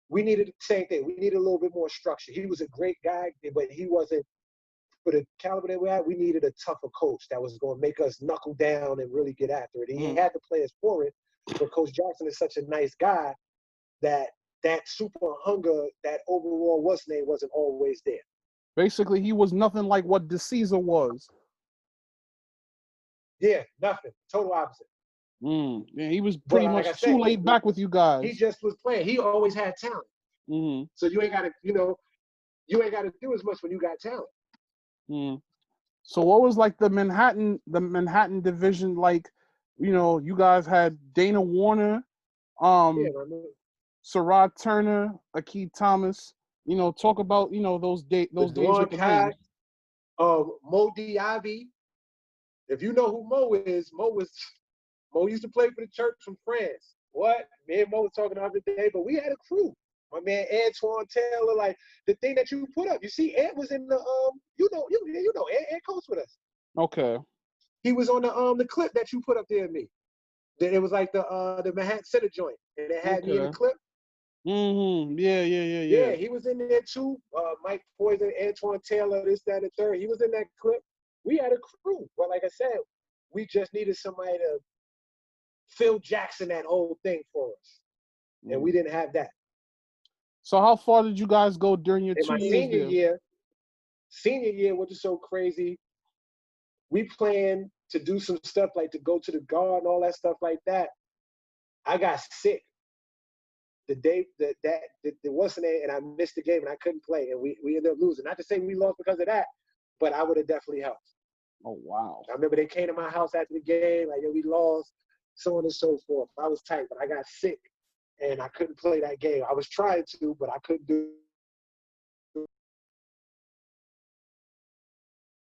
we needed the same thing. We needed a little bit more structure. He was a great guy, but he wasn't, for the caliber that we had, we needed a tougher coach that was going to make us knuckle down and really get after it. He had the players for it, but Coach Jackson is such a nice guy that super hunger, that overall name wasn't always there. Basically, he was nothing like what DeCesar was. Yeah, nothing. Total opposite. Yeah, he was pretty much too laid back with you guys. He just was playing. He always had talent. So you ain't got to, you ain't got to do as much when you got talent. So what was like the Manhattan division like? You guys had Dana Warner. Sarah Turner, Akeem Thomas. Talk about those days Dwan with the men. Cox, Mo Diaby. If you know who Mo is, Mo used to play for the church from France. What? Me and Mo was talking the other day, but we had a crew. My man Antoine Taylor, like the thing that you put up. You see, Ant was in the you know Ant coached with us. Okay. He was on the clip that you put up there of me. It was like the Manhattan Center joint, and it had me in the clip. Mm-hmm. Yeah. Yeah, he was in there too. Mike Poison, Antoine Taylor, this, that, and the third. He was in that clip. We had a crew, but like I said, we just needed somebody to Phil Jackson that whole thing for us, and we didn't have that. So how far did you guys go during your in 2 my years senior year, which is so crazy, we planned to do some stuff like to go to the guard and all that stuff like that. I got sick the day that there wasn't a, and I missed the game and I couldn't play, and we ended up losing. Not to say we lost because of that, but I would have definitely helped. Oh wow! I remember they came to my house after the game, like, yo, we lost, so on and so forth. I was tight, but I got sick and I couldn't play that game. I was trying to, but I couldn't do.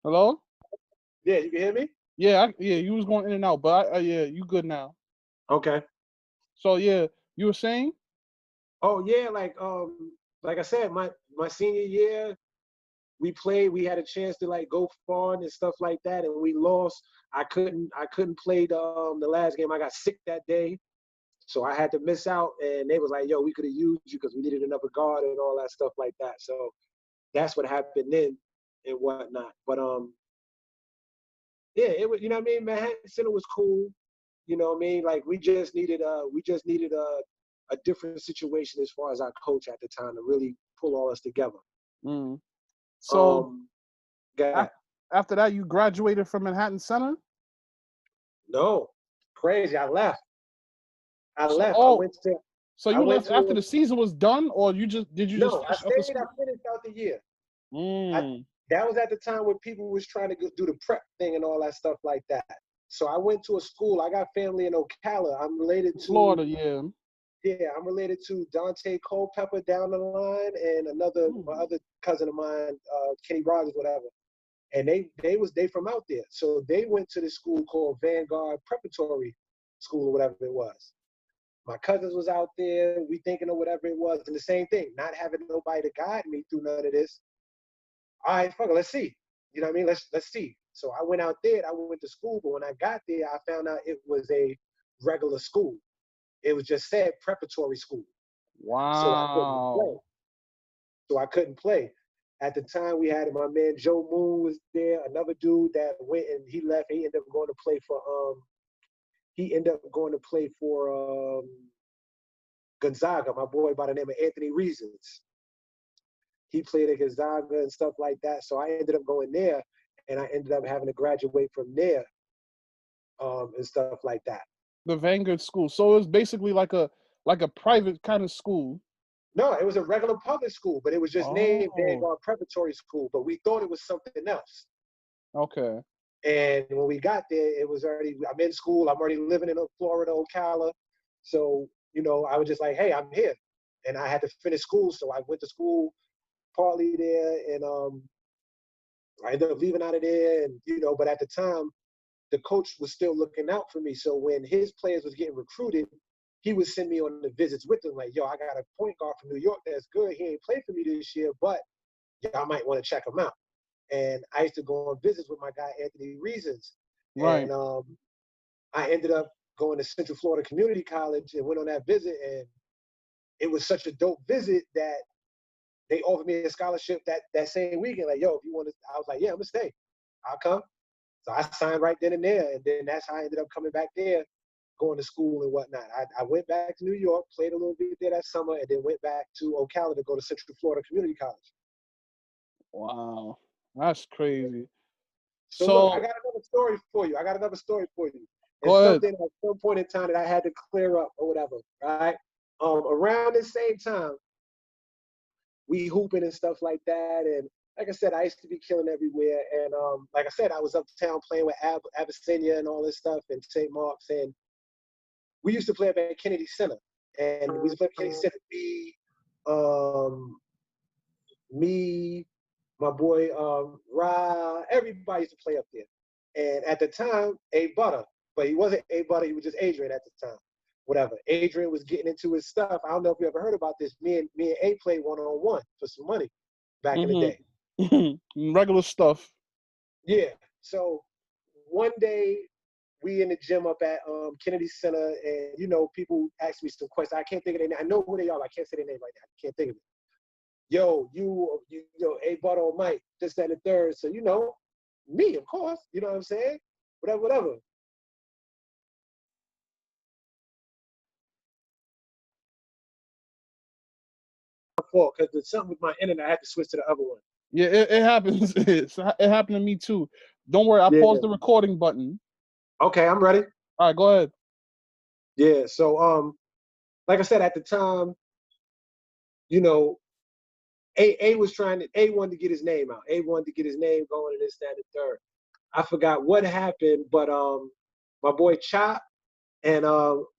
Hello? Yeah, you can hear me? Yeah, you was going in and out, but yeah, you good now. Okay. So yeah, you were saying? Oh yeah, like I said, my senior year, we played. We had a chance to like go far and stuff like that, and we lost. I couldn't play the last game. I got sick that day, so I had to miss out. And they was like, "Yo, we could have used you because we needed another guard and all that stuff like that." So that's what happened then and whatnot. But yeah, it was, you know what I mean. Manhattan Center was cool. You know what I mean? Like we just needed a different situation as far as our coach at the time to really pull all us together. Mm. So after that, you graduated from Manhattan Center? No, crazy. I left. left. So you left after the season was done, or did you just finish up the school? I finished out the year. Mm. That was at the time when people was trying to do the prep thing and all that stuff like that. So I went to a school. I got family in Ocala. I'm related to Florida, yeah. Yeah, I'm related to Dante Culpepper down the line, and my other cousin of mine, Kenny Rogers, whatever. And they from out there. So they went to this school called Vanguard Preparatory School or whatever it was. My cousins was out there, we thinking of whatever it was, and the same thing, not having nobody to guide me through none of this. All right, fuck it, let's see. You know what I mean? Let's see. So I went out there, I went to school, but when I got there, I found out it was a regular school. It was just said preparatory school. Wow. So I couldn't play. At the time, we had my man Joe Moon was there, another dude that went and he left. He ended up going to play for Gonzaga, my boy by the name of Anthony Reasons. He played at Gonzaga and stuff like that. So I ended up going there, and I ended up having to graduate from there and stuff like that. The Vanguard School. So it was basically like a private kind of school. No, it was a regular public school, but it was just named Vanguard Preparatory School, but we thought it was something else. Okay. And when we got there, it was already, I'm in school, I'm already living in Florida, Ocala. So, you know, I was just like, hey, I'm here. And I had to finish school, so I went to school partly there, and I ended up leaving out of there, and, you know, but at the time, the coach was still looking out for me. So when his players was getting recruited, he would send me on the visits with them, like, yo, I got a point guard from New York that's good. He ain't played for me this year, but y'all might want to check him out. And I used to go on visits with my guy, Anthony Reasons. Right. And I ended up going to Central Florida Community College and went on that visit. And it was such a dope visit that they offered me a scholarship that same weekend. Like, yo, if you want to, I was like, yeah, I'm going to stay. I'll come. So I signed right then and there. And then that's how I ended up coming back there, going to school and whatnot. I went back to New York, played a little bit there that summer, and then went back to Ocala to go to Central Florida Community College. Wow. That's crazy. So look, I got another story for you. It's something at some point in time that I had to clear up or whatever, right? Around the same time, we hooping and stuff like that. And like I said, I used to be killing everywhere. And like I said, I was uptown playing with Abyssinia and all this stuff and St. Mark's. And we used to play up at Kennedy Center. And we used to play Kennedy Center. Me, my boy Ra, everybody used to play up there. And at the time, A Butter, but he wasn't A Butter, he was just Adrian at the time. Whatever. Adrian was getting into his stuff. I don't know if you ever heard about this. Me and A played one-on-one for some money back in the day. Regular stuff. Yeah. So one day we in the gym up at Kennedy Center, and you know, people ask me some questions. I can't think of their name. I know who they are, but I can't say their name right now. I can't think of it. Yo, you A Butter or Mike, this, that, and the third. So, you know, me, of course. You know what I'm saying? Whatever. Fault, because there's something with my internet. I had to switch to the other one. Yeah, it happens. It happened to me too. Don't worry, I paused the recording button. Okay, I'm ready. All right, go ahead. Yeah, so like I said, at the time, you know, A wanted to get his name out. A wanted to get his name going and this, that, and the third. I forgot what happened, but my boy Chop and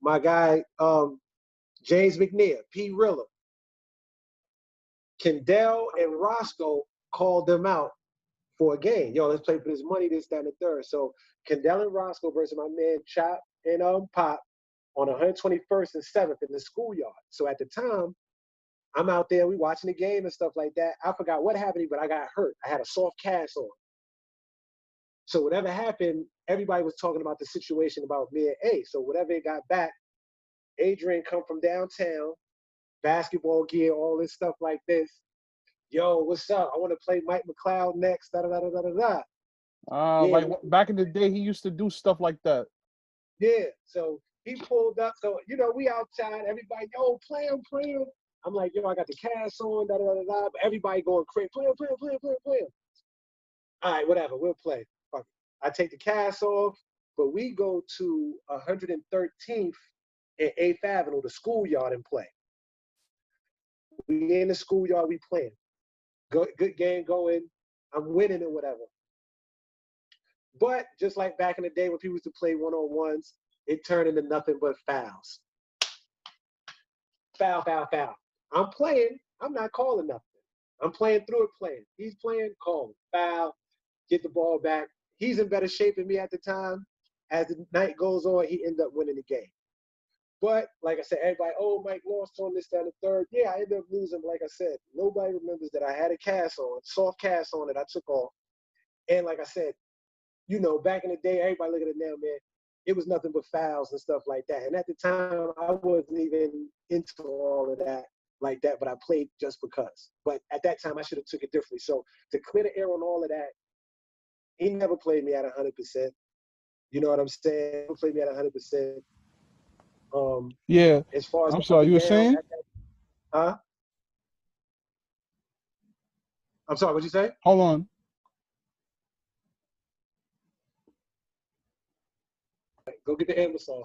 my guy James McLeod, P. Rilla, Kendall and Roscoe called them out for a game. Yo, let's play for this money, this, that, and the third. So Kendall and Roscoe versus my man Chop and Pop on 121st and 7th in the schoolyard. So at the time, I'm out there, we watching the game and stuff like that. I forgot what happened, but I got hurt. I had a soft cast on. So whatever happened, everybody was talking about the situation about me and A. So whatever it got back, Adrian come from downtown, basketball gear, all this stuff like this. Yo, what's up? I want to play Mike McLeod next. Da da da da da da. Yeah. Like back in the day, he used to do stuff like that. Yeah. So he pulled up. So you know, we outside. Everybody, yo, play him. I'm like, yo, I got the cast on. Da da da da. But everybody going crazy. Play him. All right, whatever. We'll play. Fuck it. I take the cast off, but we go to 113th and 8th Avenue, the schoolyard, and play. We in the schoolyard, we playing. Good game going. I'm winning and whatever. But just like back in the day when people used to play one-on-ones, it turned into nothing but fouls. Foul. I'm playing. I'm not calling nothing. I'm playing through it, playing. He's playing, calling. Foul, get the ball back. He's in better shape than me at the time. As the night goes on, he ended up winning the game. But like I said, everybody, oh, Mike lost on this, that, and the third. Yeah, I ended up losing. Like I said, nobody remembers that I had a cast on, soft cast on that I took off. And like I said, you know, back in the day, everybody look at it now, man, it was nothing but fouls and stuff like that. And at the time, I wasn't even into all of that like that, but I played just because. But at that time, I should have took it differently. So to clear the air on all of that, he never played me at 100%. You know what I'm saying? He never played me at 100%. Yeah. As far as I'm sorry, you were saying? Huh? I'm sorry, what'd you say? Hold on. Go get the Amazon.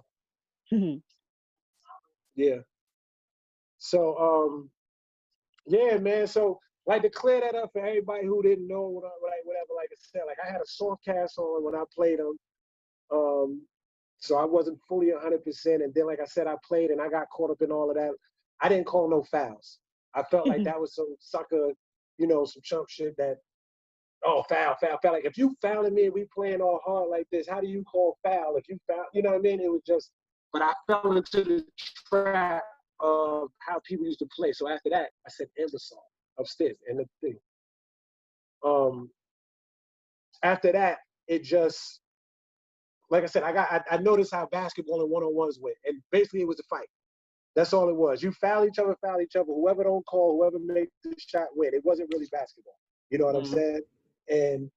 Yeah. So, yeah, man. So, like, to clear that up for everybody who didn't know, whatever, like I said, like, I had a soft cast on when I played them. So I wasn't fully 100%. And then, like I said, I played and I got caught up in all of that. I didn't call no fouls. I felt like that was some sucker, you know, some chump shit that, oh, foul. Like, if you fouling me and we playing all hard like this, how do you call foul? If you foul, you know what I mean? It was just, but I fell into the trap of how people used to play. So after that, I said Amazon upstairs and the thing. After that, it just, like I said, I noticed how basketball and one-on-ones went. And basically it was a fight. That's all it was. You foul each other. Whoever don't call, whoever makes the shot win. It wasn't really basketball. You know what I'm saying? And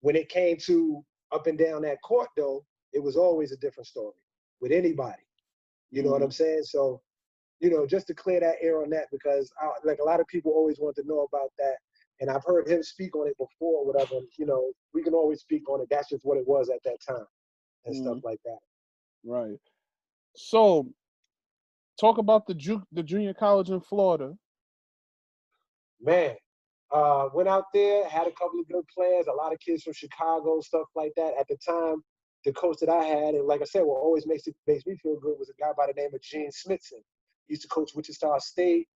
when it came to up and down that court, though, it was always a different story with anybody. You know what I'm saying? So, you know, just to clear that air on that, because like a lot of people always want to know about that. And I've heard him speak on it before, whatever. You know, we can always speak on it. That's just what it was at that time and stuff like that. Right. So, talk about the junior college in Florida. Man, went out there, had a couple of good players, a lot of kids from Chicago, stuff like that. At the time, the coach that I had, and like I said, what always makes me feel good was a guy by the name of Gene Smithson. used to coach Wichita State.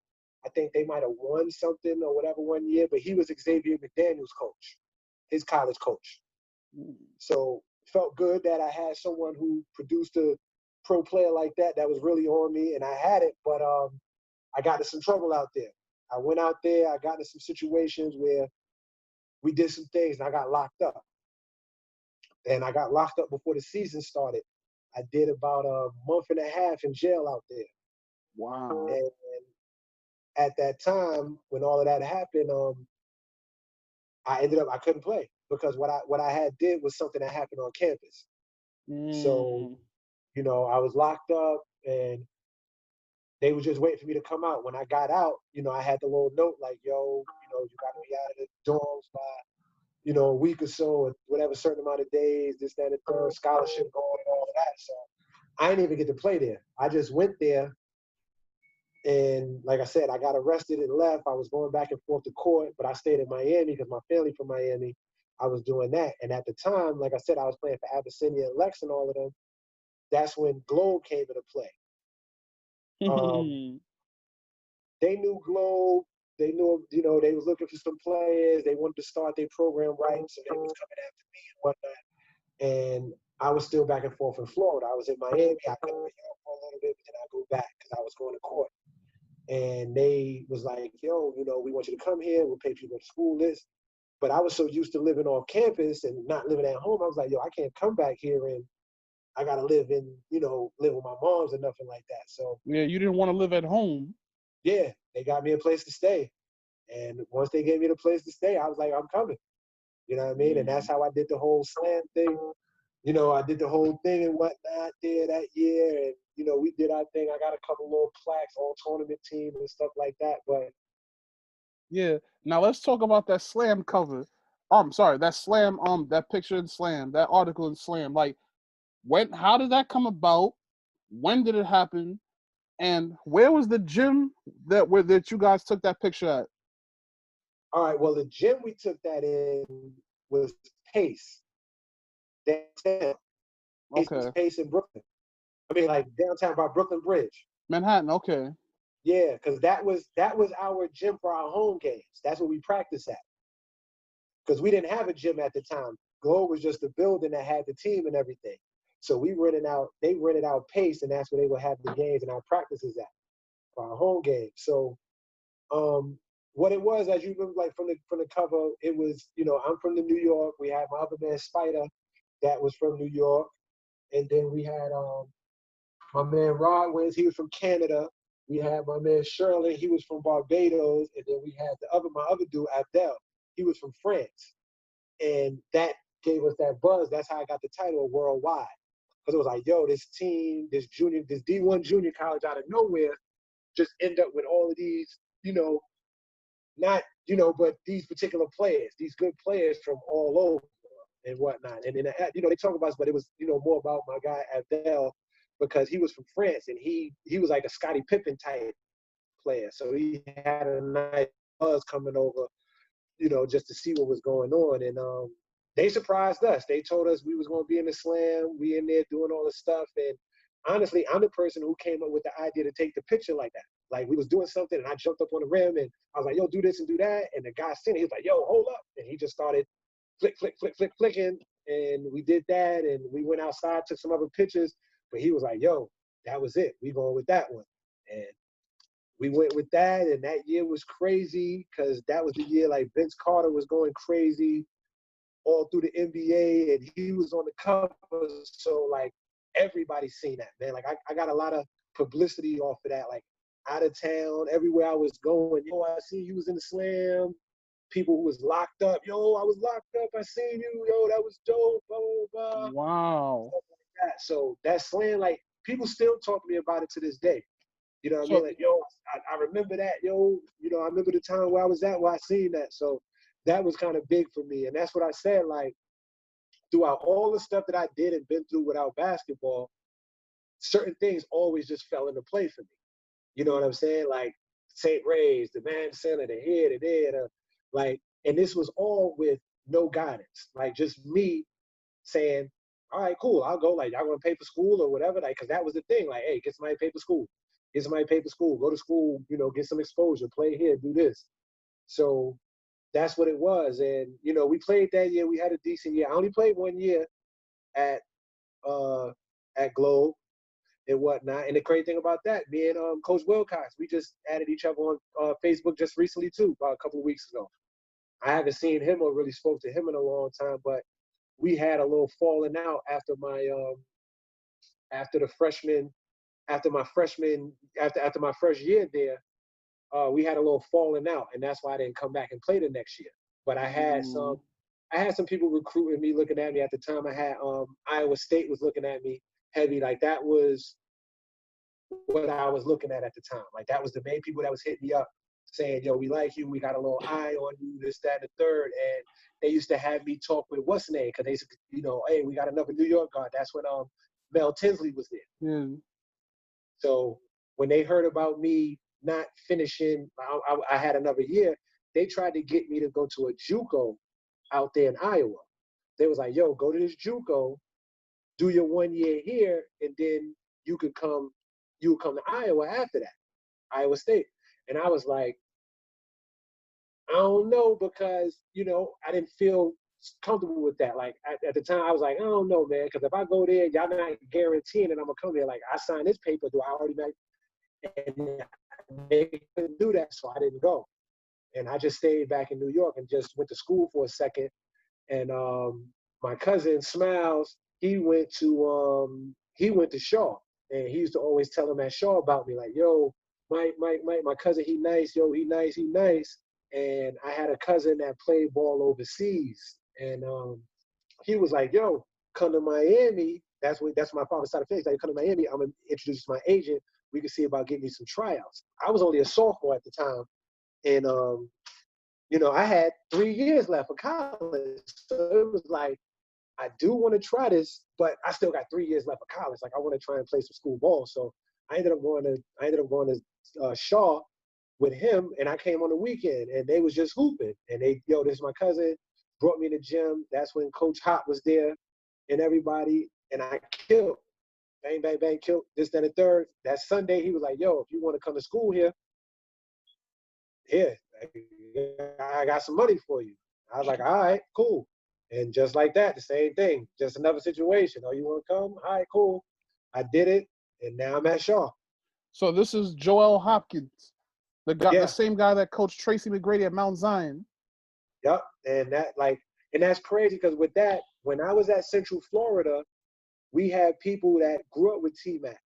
I think they might have won something or whatever one year, but he was Xavier McDaniel's coach, his college coach. So felt good that I had someone who produced a pro player like that was really on me, and I had it, but I got into some trouble out there. I went out there, I got into some situations where we did some things, and I got locked up. And I got locked up before the season started. I did about a month and a half in jail out there. Wow. And at that time, when all of that happened, I couldn't play because what I had did was something that happened on campus. So, you know, I was locked up and they were just waiting for me to come out. When I got out, you know, I had the little note like, yo, you know, you got to be out of the dorms by, you know, a week or so, or whatever certain amount of days, this, that, and the third, scholarship going and all of that. So I didn't even get to play there. I just went there. And like I said, I got arrested and left. I was going back and forth to court, but I stayed in Miami because my family from Miami. I was doing that. And at the time, like I said, I was playing for Abyssinia and Lex and all of them. That's when Globe came into play. They knew Globe. They knew, you know, they was looking for some players. They wanted to start their program right, so they was coming after me and whatnot. And I was still back and forth in Florida. I was in Miami. I couldn't be here for a little bit, but then I go back because I was going to court. And they was like, yo, you know, we want you to come here. We'll pay for you to school this. But I was so used to living off campus and not living at home. I was like, yo, I can't come back here and I got to live in, you know, live with my moms or nothing like that. So yeah, you didn't want to live at home. Yeah, they got me a place to stay. And once they gave me the place to stay, I was like, I'm coming. You know what I mean? And that's how I did the whole slam thing. You know, I did the whole thing and whatnot there that year. And, you know, we did our thing. I got a couple little plaques, all tournament team and stuff like that. But yeah. Now let's talk about that slam cover. Sorry, that slam, that picture in Slam, that article in Slam. Like, how did that come about? When did it happen? And where was the gym that you guys took that picture at? all right, well, the gym we took that in was Pace. Downtown. Okay. Pace in Brooklyn. I mean, like downtown by Brooklyn Bridge. Manhattan, okay. Yeah, because that was our gym for our home games. That's what we practiced at. Because we didn't have a gym at the time. Globe was just a building that had the team and everything. So they rented out Pace, and that's where they would have the games and our practices at for our home games. So what it was, as you remember, like from the cover, it was, you know, I'm from the New York. We had my other man Spider, that was from New York, and then we had my man Rod Wins, he was from Canada. We had my man Shirley, he was from Barbados, and then we had my other dude Abdel, he was from France, and that gave us that buzz. That's how I got the title of Worldwide, because it was like, yo, this team, this D1 junior college out of nowhere, just end up with all of these, you know, not, you know, but these particular players, these good players from all over and whatnot. And then, you know, they talk about us, but it was, you know, more about my guy Abdel, because he was from France and he was like a Scottie Pippen type player. So he had a nice buzz coming over, you know, just to see what was going on. And they surprised us. They told us we was going to be in the slam. We in there doing all this stuff. And honestly, I'm the person who came up with the idea to take the picture like that. Like, we was doing something and I jumped up on the rim and I was like, yo, do this and do that. And the guy seen it. He was like, yo, hold up. And he just started flicking. And we did that. And we went outside, took some other pictures. But he was like, yo, that was it. We going with that one. And we went with that. And that year was crazy because that was the year like Vince Carter was going crazy all through the NBA. And he was on the cover. So, like, everybody seen that, man. Like, I got a lot of publicity off of that. Like, out of town, everywhere I was going, yo, I see you was in the slam. People who was locked up, yo, I was locked up. I seen you, yo, that was dope, blah, blah, blah. Wow. Stuff like that. So that slam, like, people still talk to me about it to this day. You know what I mean? Like, yo, I remember that, yo. You know, I remember the time where I was at, where I seen that. So that was kind of big for me. And that's what I said, like, throughout all the stuff that I did and been through without basketball, certain things always just fell into place for me. You know what I'm saying? Like St. Ray's, the Man Center, the here, the there, like, and this was all with no guidance. Like, just me saying, all right, cool, I'll go. Like, y'all gonna pay for school or whatever? Like, because that was the thing. Like, hey, get somebody to pay for school. get somebody paid for school, go to school, you know, get some exposure, play here, do this. So that's what it was. And, you know, we played that year. We had a decent year. I only played 1 year at Globe and whatnot. And the crazy thing about that, me and Coach Wilcox, we just added each other on Facebook just recently too, about a couple of weeks ago. I haven't seen him or really spoke to him in a long time, but we had a little falling out after my after my first year there. We had a little falling out, and that's why I didn't come back and play the next year. But I had some people recruiting me, looking at me at the time. I had Iowa State was looking at me heavy. Like, that was what I was looking at the time. Like, that was the main people that was hitting me up saying, yo, we like you. We got a little eye on you, this, that, and the third. And they used to have me talk with what's name, because they said, you know, hey, we got another New York guard. That's when Mel Tinsley was there. Yeah. So when they heard about me not finishing, I had another year, they tried to get me to go to a JUCO out there in Iowa. They was like, yo, go to this JUCO, do your 1 year here, and then you would come to Iowa after that, Iowa State. And I was like, I don't know, because, you know, I didn't feel comfortable with that. Like, at the time, I was like, I don't know, man, because if I go there, y'all not guaranteeing that I'm going to come there. Like, I signed this paper, do I already make? And they couldn't do that, so I didn't go. And I just stayed back in New York and just went to school for a second. And my cousin Smiles, he went to Shaw, and he used to always tell him at Shaw about me, like, yo, Mike, my cousin, he nice, yo, he nice. And I had a cousin that played ball overseas, and he was like, yo, come to Miami. That's my father's side of things. Like, come to Miami, I'm gonna introduce my agent. We can see about getting me some tryouts. I was only a sophomore at the time, and you know, I had 3 years left of college, so it was like, I do want to try this, but I still got 3 years left of college. Like, I want to try and play some school ball. So I ended up going to Shaw with him, and I came on the weekend, and they was just hooping. And they, yo, this is my cousin, brought me in the gym. That's when Coach Hop was there and everybody, and I killed. Bang, bang, bang, killed this, that, and third. That Sunday, he was like, yo, if you want to come to school here, I got some money for you. I was like, all right, cool. And just like that, the same thing, just another situation. Oh, you want to come? All right, cool. I did it, and now I'm at Shaw. So this is Joel Hopkins, the same guy that coached Tracy McGrady at Mount Zion. Yep, and that's crazy, because with that, when I was at Central Florida, we had people that grew up with T-Mac.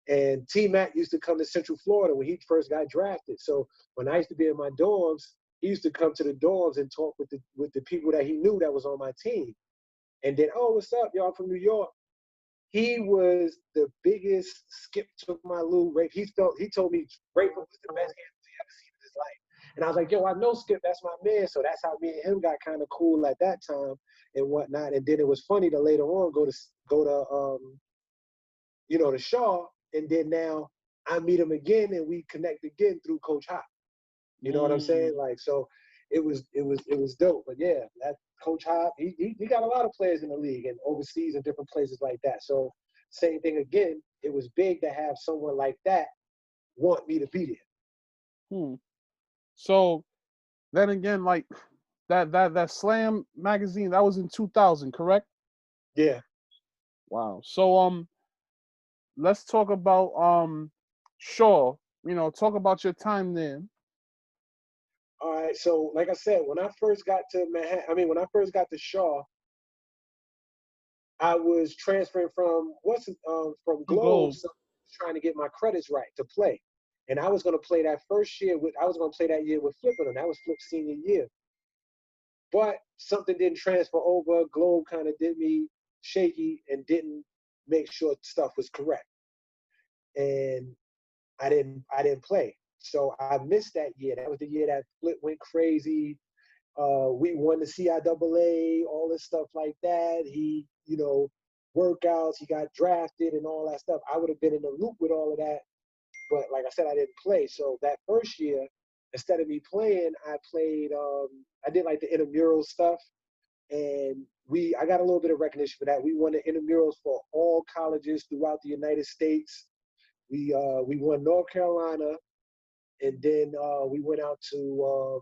And T-Mac used to come to Central Florida when he first got drafted. So when I used to be in my dorms, he used to come to the dorms and talk with the people that he knew that was on my team. And then, oh, what's up, y'all from New York? He was the biggest Skip took my Lou Rape. He told me Rape was the best hand he ever seen in his life. And I was like, yo, I know Skip, that's my man. So that's how me and him got kind of cool at that time and whatnot. And then it was funny to later on go to to Shaw, and then now I meet him again and we connect again through Coach Hop. You know what I'm saying? Like, so it was dope. But yeah, that Coach Hop, he got a lot of players in the league and overseas and different places like that. So same thing again, it was big to have someone like that want me to be there. So then again, like that Slam magazine, that was in 2000, correct? Yeah. Wow. So let's talk about Shaw. You know, talk about your time there. All right. So like I said, when I first got to when I first got to Shaw, I was transferring from Globe, so trying to get my credits right to play. And I was going to play that year with Flipper, and that was Flip's senior year. But something didn't transfer over. Globe kind of did me shaky and didn't make sure stuff was correct. And I didn't play. So I missed that year. That was the year that Flip went crazy. We won the CIAA, all this stuff like that. He, workouts, he got drafted and all that stuff. I would have been in the loop with all of that. But like I said, I didn't play. So that first year, instead of me playing, I played, I did like the intramural stuff. And I got a little bit of recognition for that. We won the intramurals for all colleges throughout the United States. We won North Carolina, and then we went out to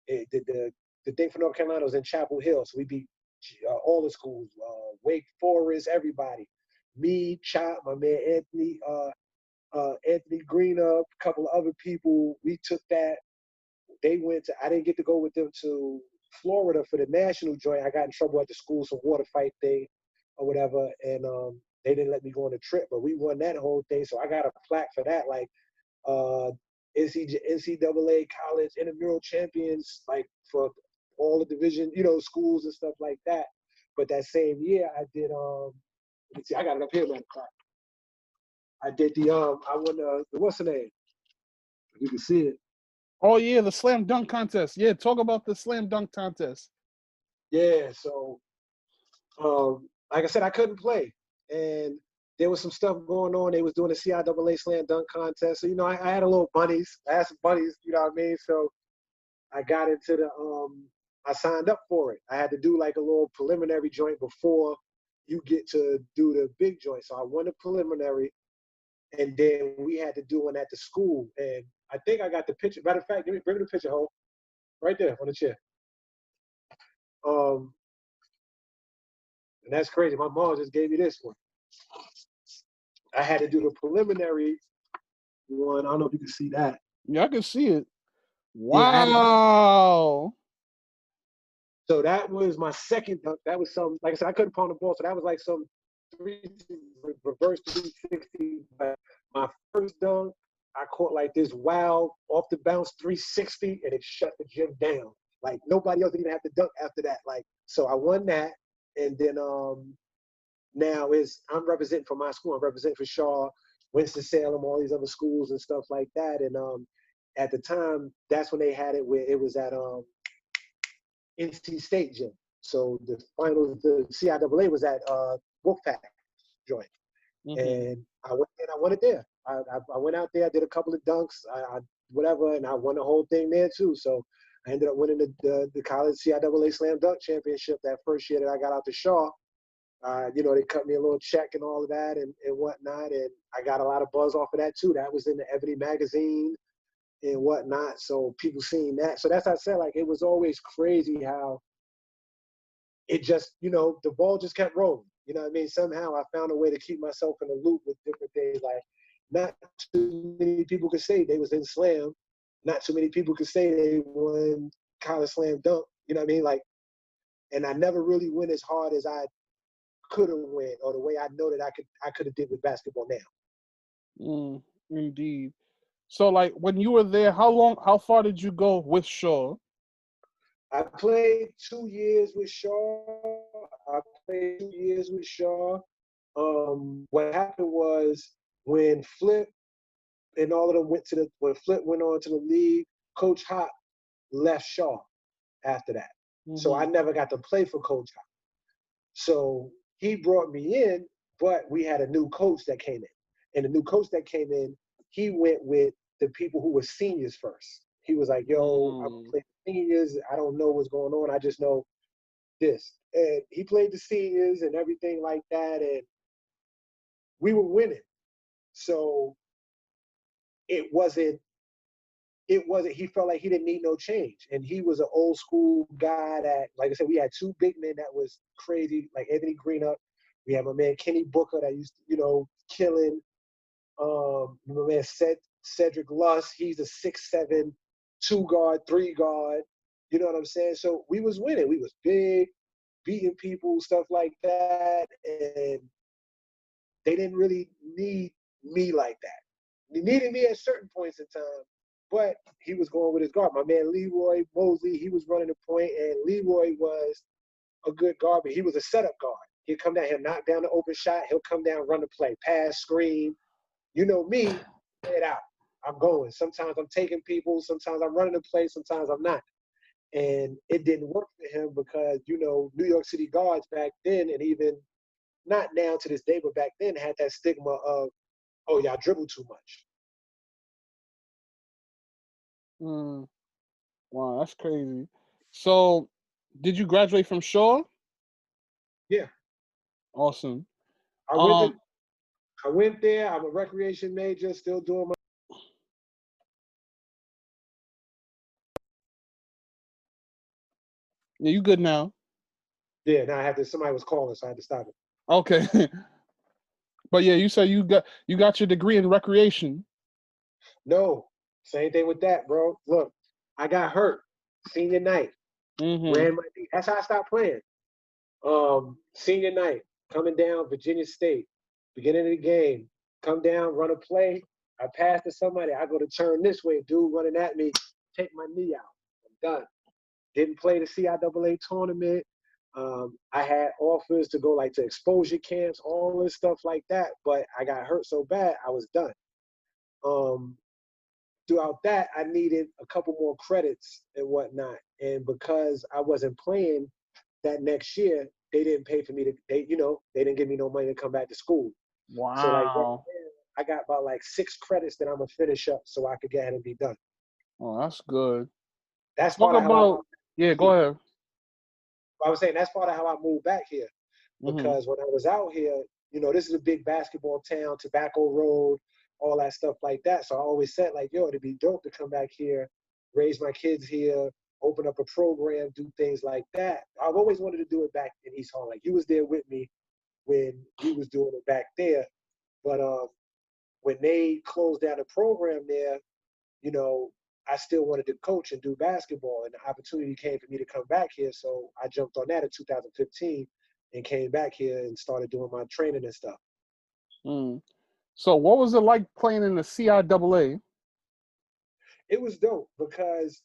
the thing for North Carolina was in Chapel Hill, so we beat all the schools, Wake Forest, everybody. Me, Chop, my man Anthony Greenup, a couple of other people. We took that. They went to. I didn't get to go with them to Florida for the national joint. I got in trouble at the school, some water fight thing or whatever, and they didn't let me go on the trip. But we won that whole thing, so I got a plaque for that. Like NCAA college intramural champions, like for all the division, schools and stuff like that. But that same year, I did. Let's see, I got it up here, man. I did I won the what's the name? You can see it. Oh yeah, the slam dunk contest. Yeah, talk about the slam dunk contest. Yeah, so like I said, I couldn't play, and there was some stuff going on. They was doing the CIAA slam dunk contest. So I had a little bunnies. I had some bunnies. You know what I mean? So I got into the. I signed up for it. I had to do like a little preliminary joint before you get to do the big joint. So I won the preliminary, and then we had to do one at the school. And I think I got the picture. Matter of fact, bring me the picture, Ho. Right there on the chair. And that's crazy. My mom just gave me this one. I had to do the preliminary one. I don't know if you can see that. Yeah, I can see it. Wow. So that was my second dunk. That was some, like I said, I couldn't pawn the ball. So that was like some reverse 360. But my first dunk, I caught like this wild off the bounce 360, and it shut the gym down. Like nobody else didn't have to dunk after that. Like, so I won that. And then now I'm representing for my school. I'm representing for Shaw, Winston-Salem, all these other schools and stuff like that. And at the time, that's when they had it where it was at NC State gym. So the finals, the CIAA was at Wolfpack joint. Mm-hmm. And I went and I won it there. I went out there, I did a couple of dunks, whatever, and I won the whole thing there too. So I ended up winning the college CIAA slam dunk championship that first year that I got out to Shaw. They cut me a little check and all of that and whatnot, and I got a lot of buzz off of that too. That was in the Ebony magazine and whatnot, so people seeing that. So that's how I said, like, it was always crazy how it just, the ball just kept rolling. You know what I mean? Somehow I found a way to keep myself in the loop with different things. Like, not too many people could say they was in slam. Not too many people could say they won college slam dunk. You know what I mean? Like, and I never really went as hard as I could have went, or the way I know that I could have did with basketball now. Indeed. So, like, when you were there, how far did you go with Shaw? I played 2 years with Shaw. What happened was when Flip and all of them when Flip went on to the league, Coach Hop left Shaw after that. Mm-hmm. So I never got to play for Coach Hop. So he brought me in, but we had a new coach that came in. And the new coach that came in, he went with the people who were seniors first. He was like, yo, I'm playing seniors. I don't know what's going on. I just know this. And he played the seniors and everything like that. And we were winning. So it wasn't, he felt like he didn't need no change. And he was an old school guy that, like I said, we had two big men that was crazy, like Anthony Greenup. We had my man Kenny Booker that used to, killing. My man Cedric Luss, he's a 6'7", 2-guard, 3-guard. You know what I'm saying? So we was winning. We was big, beating people, stuff like that. And they didn't really need me like that. They needed me at certain points in time, but he was going with his guard. My man Leroy Mosley, he was running the point, and Leroy was a good guard, but he was a setup guard. He'd come down, he'll knock down the open shot, he'll come down, run the play, pass, screen. You know me, play it out. I'm going. Sometimes I'm taking people, sometimes I'm running the play, sometimes I'm not. And it didn't work for him because, New York City guards back then, and even not now to this day, but back then had that stigma of, oh, y'all dribble too much. Wow, that's crazy. So, did you graduate from Shaw? Yeah. Awesome. I went I went there. I'm a recreation major, still doing my. Yeah, you good now? Yeah, now I had to. Somebody was calling, so I had to stop it. Okay. But yeah, you said you got your degree in recreation. No, same thing with that, bro. Look, I got hurt senior night. Mm-hmm. Ran my knee. That's how I stopped playing. Senior night, coming down Virginia State, beginning of the game, come down, run a play. I pass to somebody. I go to turn this way, dude running at me, take my knee out. I'm done. Didn't play the CIAA tournament. I had offers to go like to exposure camps, all this stuff like that, but I got hurt so bad, I was done. Throughout that, I needed a couple more credits and whatnot. And because I wasn't playing that next year, they didn't pay for me to, they didn't give me no money to come back to school. So like right Wow. now, I got about like 6 credits that I'm gonna finish up so I could get ahead and be done. Oh, that's good. That's Talk part of how I about yeah. Go ahead. was saying that's part of how I moved back here. Mm-hmm. Because when I was out here, this is a big basketball town, Tobacco Road, all that stuff like that. So I always said, like, yo, it'd be dope to come back here, raise my kids here, open up a program, do things like that. I've always wanted to do it back in East Harlem. Like, you was there with me when we was doing it back there. But when they closed down the program there, I still wanted to coach and do basketball, and the opportunity came for me to come back here. So I jumped on that in 2015 and came back here and started doing my training and stuff. Mm. So, what was it like playing in the CIAA? It was dope because,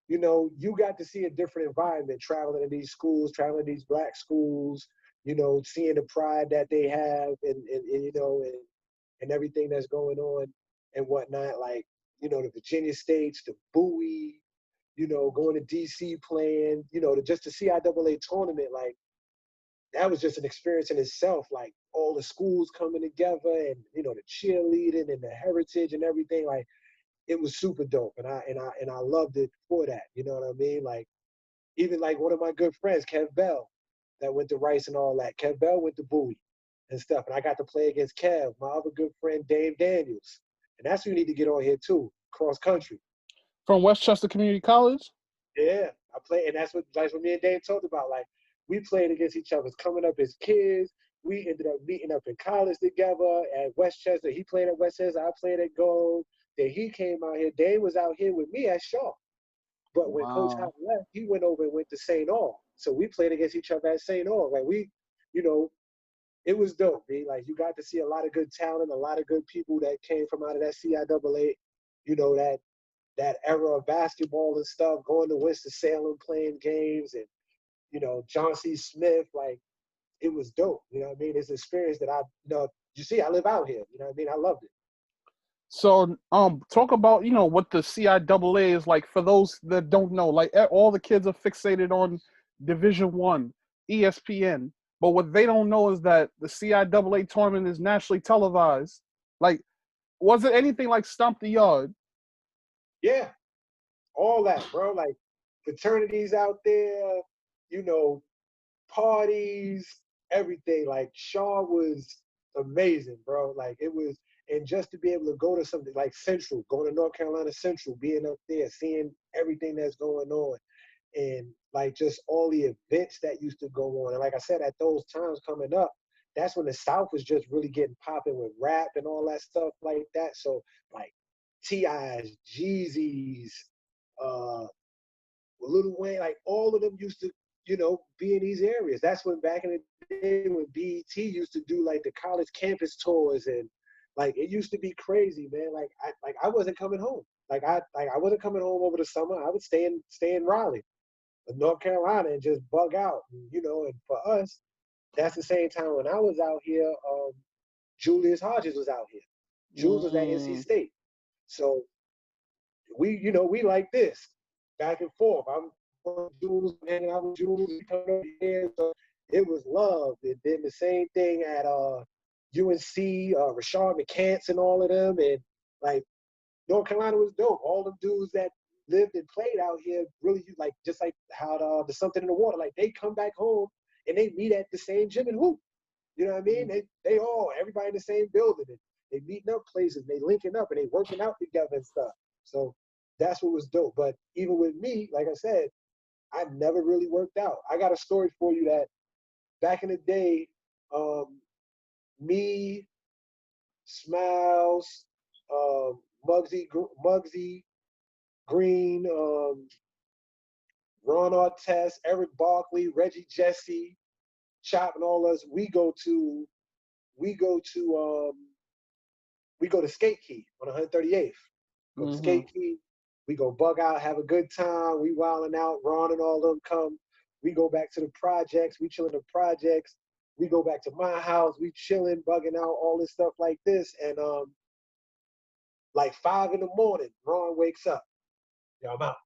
you got to see a different environment traveling in these schools, traveling in these black schools, seeing the pride that they have and everything that's going on and whatnot. Like, the Virginia States, the Bowie, going to DC playing, just the CIAA tournament, like, that was just an experience in itself. Like, all the schools coming together and, the cheerleading and the heritage and everything. Like, it was super dope. And I loved it for that. You know what I mean? Like, even like one of my good friends, Kev Bell, that went to Rice and all that. Kev Bell went to Bowie and stuff. And I got to play against Kev, my other good friend, Dave Daniels. And that's who you need to get on here too, cross country. From Westchester Community College? Yeah, I play, and that's what me and Dave talked about. Like, we played against each other coming up as kids. We ended up meeting up in college together at Westchester. He played at Westchester. I played at Gold. Then he came out here. Dave was out here with me at Shaw. But when Coach Howard Wow. left, he went over and went to St. Aug. So we played against each other at St. Aug. Like, it was dope, man. Like, you got to see a lot of good talent, a lot of good people that came from out of that CIAA, that era of basketball and stuff, going to Winston-Salem playing games and, John C. Smith, like, it was dope. You know what I mean? It's an experience that you see, I live out here. You know what I mean? I loved it. So, talk about what the CIAA is like for those that don't know. Like, all the kids are fixated on Division One, ESPN, but what they don't know is that the CIAA tournament is nationally televised. Like, was it anything like Stomp the Yard? Yeah, all that, bro. Like, fraternities out there, parties, everything. Like, Shaw was amazing, bro. Like, it was, and just to be able to go to something like Central, going to North Carolina Central, being up there, seeing everything that's going on, and like just all the events that used to go on. And like I said, at those times coming up, that's when the South was just really getting popping with rap and all that stuff like that. So like T.I.'s, Jeezy's, uh, Lil Wayne, like all of them used to, be in these areas. That's when back in the day when BET used to do like the college campus tours and like it used to be crazy, man. Like I wasn't coming home. I wasn't coming home over the summer. I would stay in Raleigh, North Carolina, and just bug out. And for us, that's the same time when I was out here. Julius Hodges was out here. Jules was at NC Mm. State. So we like this back and forth. I'm Jules, hanging out with Jules, coming over here. So it was love. And then the same thing at UNC, Rashard McCants and all of them. And like North Carolina was dope. All the dudes that lived and played out here really like just like how the something in the water. Like they come back home and they meet at the same gym and hoop. You know what I mean? Everybody in the same building. And they meeting up places, they linking up, and they working out together and stuff. So that's what was dope. But even with me, like I said, I never really worked out. I got a story for you that back in the day, me, Smiles, Muggsy Green, Ron Artest, Eric Barkley, Reggie Jesse, Chop, and all us. We go to Skate Key on 138th. Go to Skate Key. We go bug out, have a good time. We wilding out. Ron and all them come. We go back to the projects. We chill in the projects. We go back to my house. We chilling, bugging out, all this stuff like this. And like 5 in the morning, Ron wakes up. Yo, I'm out.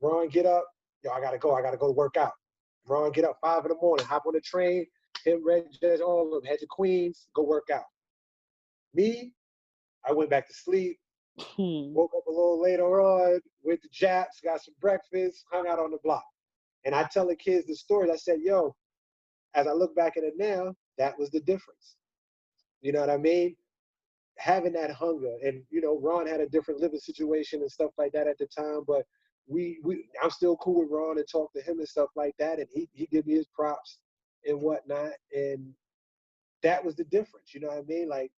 Ron, get up. Yo, I gotta go to work out. Ron, get up 5 in the morning, hop on the train. Him, Red Judge, all of them, head to Queens, go work out. Me, I went back to sleep. Woke up a little later on, went to Japs, got some breakfast, hung out on the block. And I tell the kids the story. I said, yo, as I look back at it now, that was the difference. You know what I mean? Having that hunger. And, you know, Ron had a different living situation and stuff like that at the time, but I'm still cool with Ron and talk to him and stuff like that. And he give me his props and whatnot. And that was the difference. You know what I mean? Like,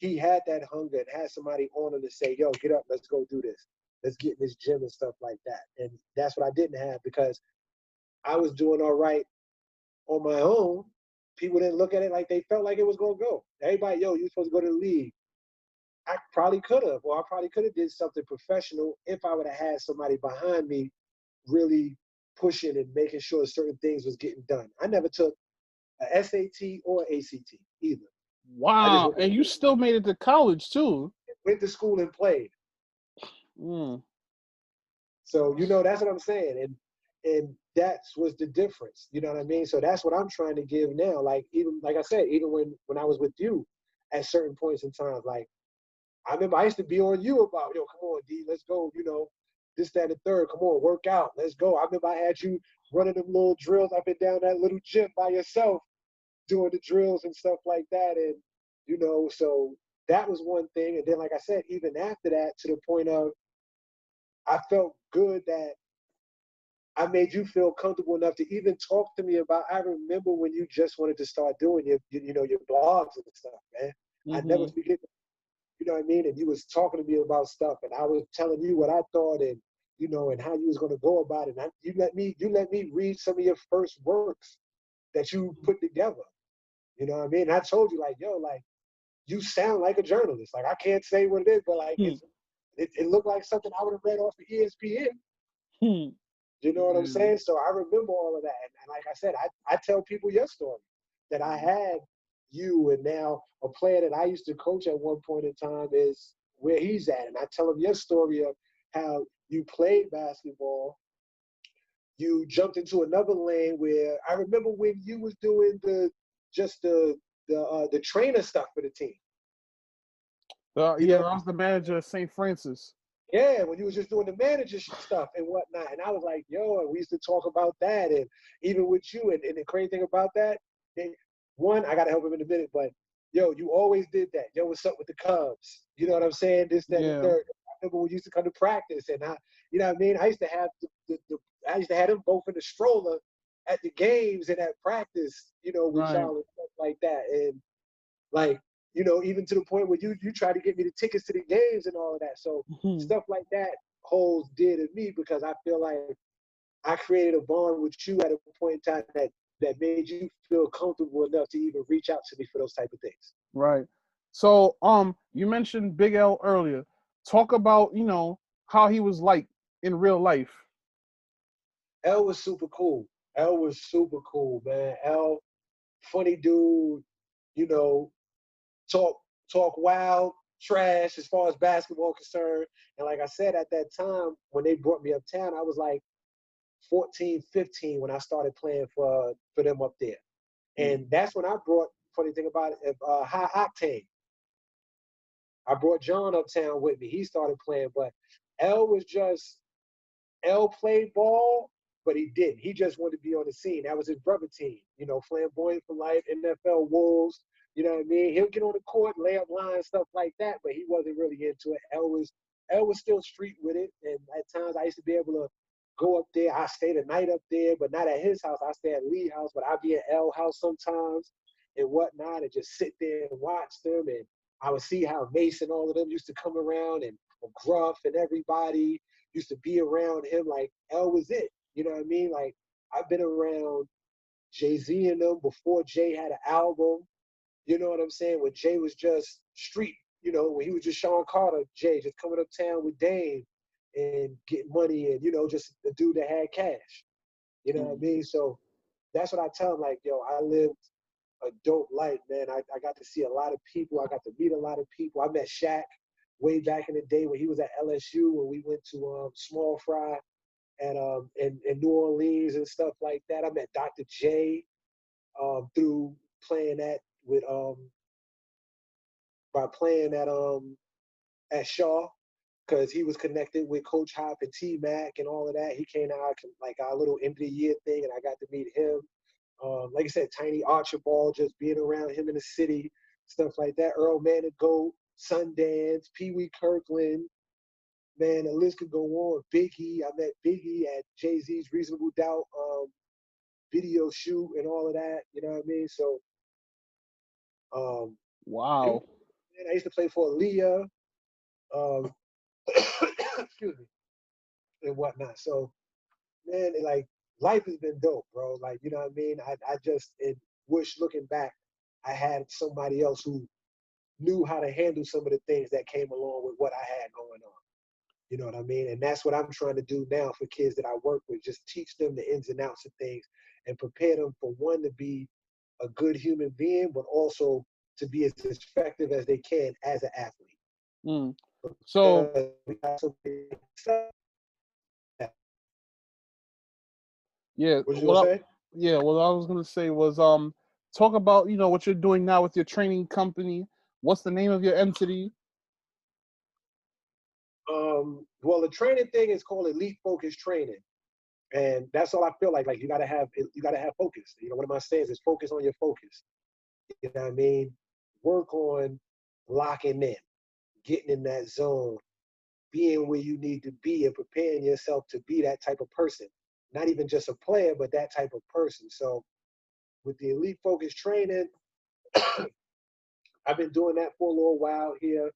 he had that hunger and had somebody on him to say, yo, get up, let's go do this. Let's get in this gym and stuff like that. And that's what I didn't have because I was doing all right on my own. People didn't look at it like they felt like it was going to go. Everybody, yo, you're supposed to go to the league. I probably could have, or I probably could have did something professional if I would have had somebody behind me really pushing and making sure certain things was getting done. I never took a SAT or ACT either. Wow, and you still made it to college too. Went to school and played. So, you know, that's what I'm saying. And that was the difference. You know what I mean? So that's what I'm trying to give now. Like, even, like I said, even when I was with you at certain points in time, like, I remember I used to be on you about, yo, come on, D, let's go, you know, this, that, and the third. Come on, work out. Let's go. I remember I had you running them little drills up and down that little gym by yourself, doing the drills and stuff like that. And, you know, so that was one thing. And then, like I said, even after that, to the point of, I felt good that I made you feel comfortable enough to even talk to me about, I remember when you just wanted to start doing your blogs and stuff, man. I never forget, you know what I mean? And you was talking to me about stuff and I was telling you what I thought and, you know, and how you was going to go about it. And you let me read some of your first works that you put together. You know what I mean? And I told you, like, yo, like, you sound like a journalist. Like, I can't say what it is, but like, it looked like something I would have read off of ESPN. You know what I'm saying? So I remember all of that. And like I said, I tell people your story, that I had you, and now a player that I used to coach at one point in time is where he's at. And I tell him your story of how you played basketball. You jumped into another lane where I remember when you was doing the trainer stuff for the team. I was the manager of St. Francis. Yeah, when you was just doing the manager stuff and whatnot. And I was like, yo, and we used to talk about that. And even with you, and the crazy thing about that, I got to help him in a minute, but yo, you always did that. Yo, what's up with the Cubs? You know what I'm saying? This, that, and the third. I remember when you used to come to practice, and you know what I mean? I used to have I used to have them both in the stroller at the games and at practice, you know, with y'all and stuff like that. And like, you know, even to the point where you try to get me the tickets to the games and all of that. So stuff like that holds dear to me because I feel like I created a bond with you at a point in time that made you feel comfortable enough to even reach out to me for those type of things. Right. So, you mentioned Big L earlier. Talk about, you know, how he was like in real life. L was super cool. L was super cool, man. L, funny dude, you know, talk wild trash as far as basketball concerned. And like I said, at that time, when they brought me uptown, I was like 14, 15 when I started playing for them up there. And that's when I brought, funny thing about it, High Octane. I brought John uptown with me. He started playing, but L played ball, but he didn't. He just wanted to be on the scene. That was his brother team, Flamboyant for Life, NFL Wolves. You know what I mean? He'll get on the court, lay up lines, stuff like that, but he wasn't really into it. L was still street with it, and at times I used to be able to go up there. I stayed a night up there, but not at his house. I stay at Lee's house, but I'd be at L's house sometimes and whatnot, and just sit there and watch them. And I would see how Mace and all of them used to come around, and Gruff and everybody used to be around him. Like, L was it. You know what I mean? Like, I've been around Jay-Z and them before Jay had an album. You know what I'm saying? When Jay was just street, when he was just Sean Carter, Jay just coming uptown with Dame and getting money and, just a dude that had cash. You know what I mean? So that's what I tell him, like, yo, I lived a dope life, man. I got to see a lot of people. I got to meet a lot of people. I met Shaq way back in the day when he was at LSU, when we went to Small Fry at in New Orleans and stuff like that. I met Dr. J through playing that with by playing at Shaw, because he was connected with Coach Hop and T-Mac and all of that. He came out like our little end of the year thing, and I got to meet him. Like I said, Tiny Archibald, just being around him in the city, stuff like that. Earl Manigault, Sundance, Pee Wee Kirkland, man, the list could go on. Biggie, I met Biggie at Jay-Z's Reasonable Doubt video shoot and all of that. You know what I mean? So, wow. I used to play for Aaliyah, excuse me, and whatnot. So, man, like, life has been dope, bro. Like, you know what I mean? I just wish, looking back, I had somebody else who knew how to handle some of the things that came along with what I had going on. You know what I mean? And that's what I'm trying to do now for kids that I work with, just teach them the ins and outs of things and prepare them for, one, to be a good human being, but also to be as effective as they can as an athlete. So, yeah, what you gonna say? Yeah, what I was gonna say was talk about what you're doing now with your training company. What's the name of your entity? Well, the training thing is called Elite Focus Training, and that's all I feel like. Like, you gotta have focus. One of my sayings is focus on your focus. You know what I mean? Work on locking in, getting in that zone, being where you need to be, and preparing yourself to be that type of person. Not even just a player, but that type of person. So with the Elite Focus Training, I've been doing that for a little while here.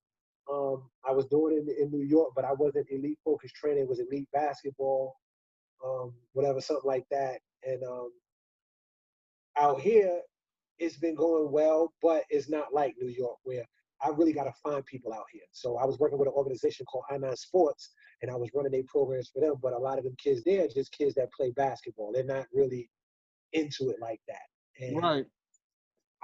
I was doing it in New York, but I wasn't Elite Focus Training. It was Elite Basketball, whatever, something like that. And out here, it's been going well, but it's not like New York, where I really got to find people out here. So I was working with an organization called I9 Sports, and I was running their programs for them. But a lot of them kids there are just kids that play basketball. They're not really into it like that. And Right.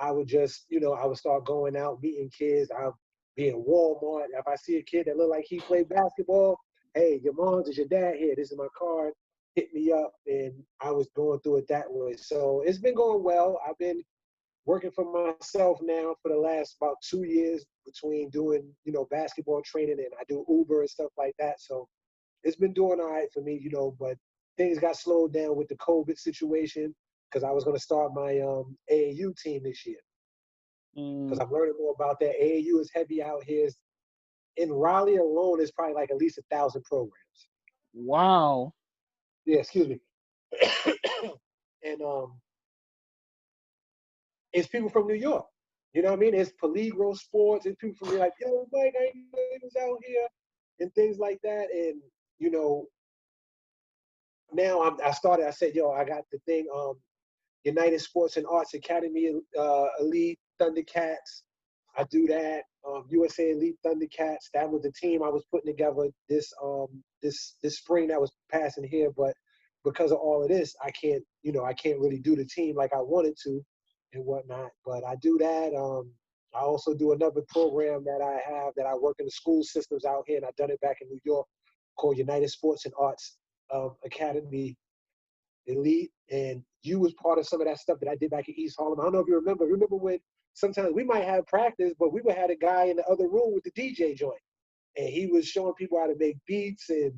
I would just, I would start going out, meeting kids. I'll be in Walmart. If I see a kid that look like he played basketball, hey, your mom's, is your dad here? This is my card. Hit me up. And I was going through it that way. So it's been going well. I've been working for myself now for the last about 2 years, between doing, basketball training, and I do Uber and stuff like that. So it's been doing all right for me, but things got slowed down with the COVID situation, because I was going to start my AAU team this year. Because I'm learning more about that. AAU is heavy out here. In Raleigh alone, there's probably like at least 1,000 programs. Wow. Yeah, excuse me. And it's people from New York. You know what I mean? It's Peligro Sports. It's people from like, yo, Mike, I was out here, and things like that. And, now I said, yo, I got the thing, United Sports and Arts Academy, Elite Thundercats. I do that. USA Elite Thundercats. That was the team I was putting together this spring that was passing here. But because of all of this, I can't really do the team like I wanted to and whatnot. But I do that. I also do another program that I have, that I work in the school systems out here, and I've done it back in New York, called United Sports and Arts Academy Elite. And you was part of some of that stuff that I did back in East Harlem. I don't know if you remember. Remember when sometimes we might have practice, but we would have a guy in the other room with the DJ joint, and he was showing people how to make beats and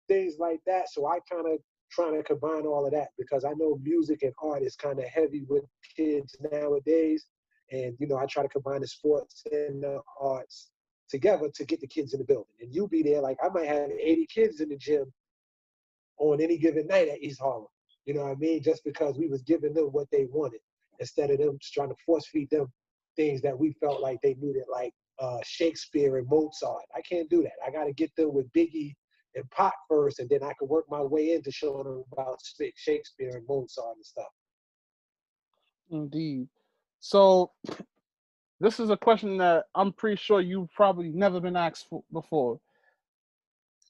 things like that. So I kind of trying to combine all of that, because I know music and art is kind of heavy with kids nowadays. And, you know, I try to combine the sports and the arts together to get the kids in the building. And you be there, like I might have 80 kids in the gym on any given night at East Harlem. You know what I mean? Just because we was giving them what they wanted instead of them just trying to force feed them things that we felt like they needed, like Shakespeare and Mozart. I can't do that. I got to get them with Biggie and Pop first, and then I can work my way into showing them about Shakespeare and Mozart and stuff. Indeed. So this is a question that I'm pretty sure you've probably never been asked before.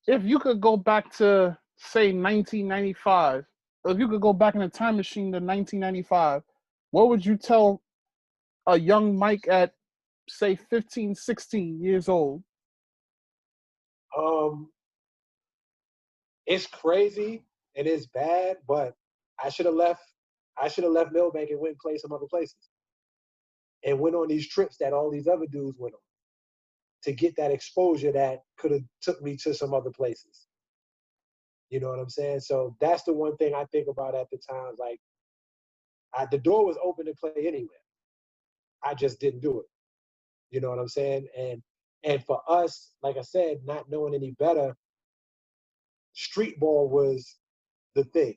If you could go back to, say, 1995, or if you could go back in a time machine to 1995, what would you tell a young Mike at, say, 15, 16 years old? It's crazy and it's bad, but I should have left Milbank and went and played some other places and went on these trips that all these other dudes went on to get that exposure that could have took me to some other places. You know what I'm saying? So that's the one thing I think about at the time. Like, the door was open to play anywhere. I just didn't do it. You know what I'm saying? And for us, like I said, not knowing any better, street ball was the thing.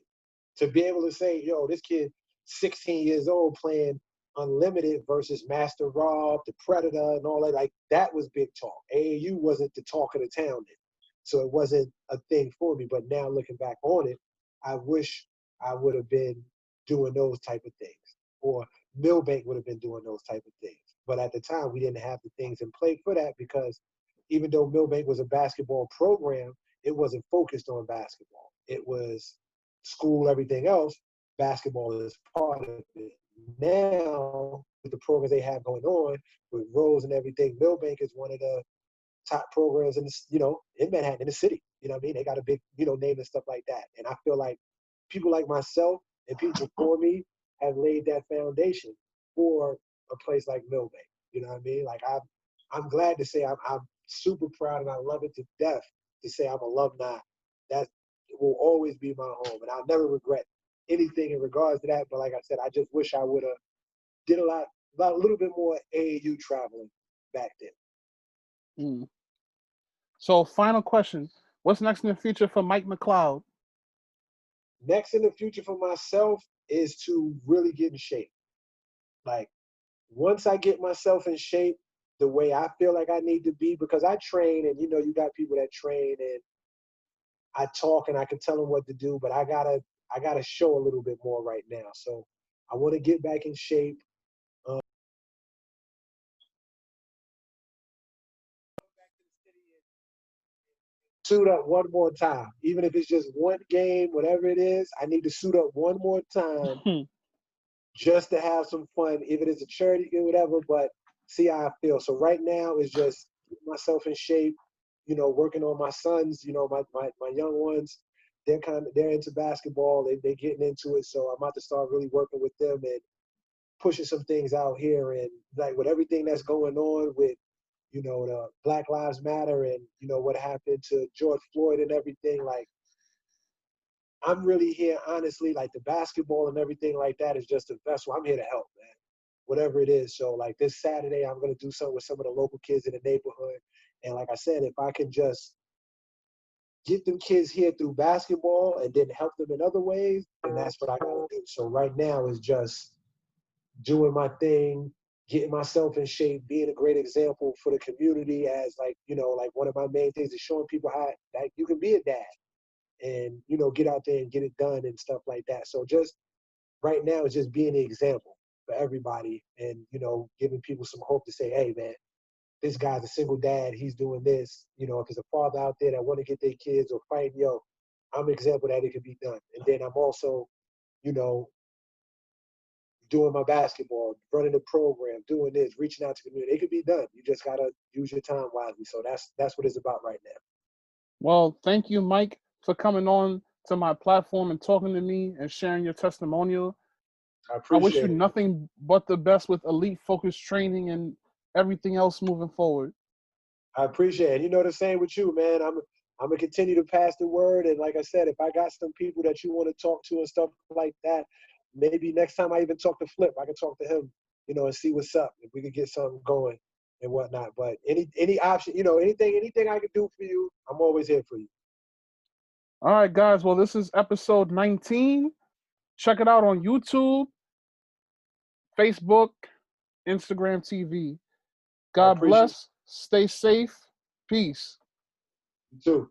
To be able to say, yo, this kid 16 years old playing Unlimited versus Master Rob, the Predator, and all that, like, that was big talk. AAU wasn't the talk of the town then. So it wasn't a thing for me. But now looking back on it, I wish I would have been doing those type of things, or Milbank would have been doing those type of things. But at the time, we didn't have the things in play for that, because even though Milbank was a basketball program, it wasn't focused on basketball. It was school, everything else. Basketball is part of it. Now, with the programs they have going on, with Rose and everything, Milbank is one of the top programs in, in Manhattan, in the city. You know what I mean? They got a big, name and stuff like that. And I feel like people like myself and people before me have laid that foundation for a place like Milbank. You know what I mean? Like, I'm glad to say I'm super proud, and I love it to death to say I'm alumni. That will always be my home, and I'll never regret anything in regards to that. But like I said, I just wish I would have did a little bit more AAU traveling back then. So, final question: what's next in the future for Mike McLeod? Next in the future for myself is to really get in shape. Like, once I get myself in shape the way I feel like I need to be, because I train, and you got people that train, and I talk and I can tell them what to do, but I gotta show a little bit more right now. So I want to get back in shape. Suit up one more time, even if it's just one game, whatever it is. I need to suit up one more time just to have some fun, if it is a charity game, whatever. But see how I feel. So right now is just get myself in shape. Working on my sons. My young ones. They're into basketball. They're getting into it. So I'm about to start really working with them and pushing some things out here. And like, with everything that's going on with, the Black Lives Matter and, what happened to George Floyd and everything, like, I'm really here, honestly, like, the basketball and everything like that is just a vessel. I'm here to help, man, whatever it is. So like, this Saturday, I'm going to do something with some of the local kids in the neighborhood. And like I said, if I can just get them kids here through basketball and then help them in other ways, then that's what I got to do. So right now is just doing my thing, getting myself in shape, being a great example for the community, as like, like, one of my main things is showing people how that you can be a dad and, get out there and get it done and stuff like that. So just right now is just being an example for everybody and, giving people some hope to say, hey, man, this guy's a single dad. He's doing this. If there's a father out there that want to get their kids or fight, I'm an example that it can be done. And then I'm also, doing my basketball, running the program, doing this, reaching out to the community. It could be done. You just gotta use your time wisely. So that's what it's about right now. Well, thank you, Mike, for coming on to my platform and talking to me and sharing your testimonial. I wish you nothing but the best with elite focused training and everything else moving forward. I appreciate it. The same with you, man. I'm gonna continue to pass the word. And like I said, if I got some people that you want to talk to and stuff like that, maybe next time I even talk to Flip, I can talk to him, you know, and see what's up. If we could get something going and whatnot. But any option, you know, anything I can do for you, I'm always here for you. All right, guys. Well, this is episode 19. Check it out on YouTube, Facebook, Instagram TV. God appreciate it. bless. Stay safe. Peace. You too.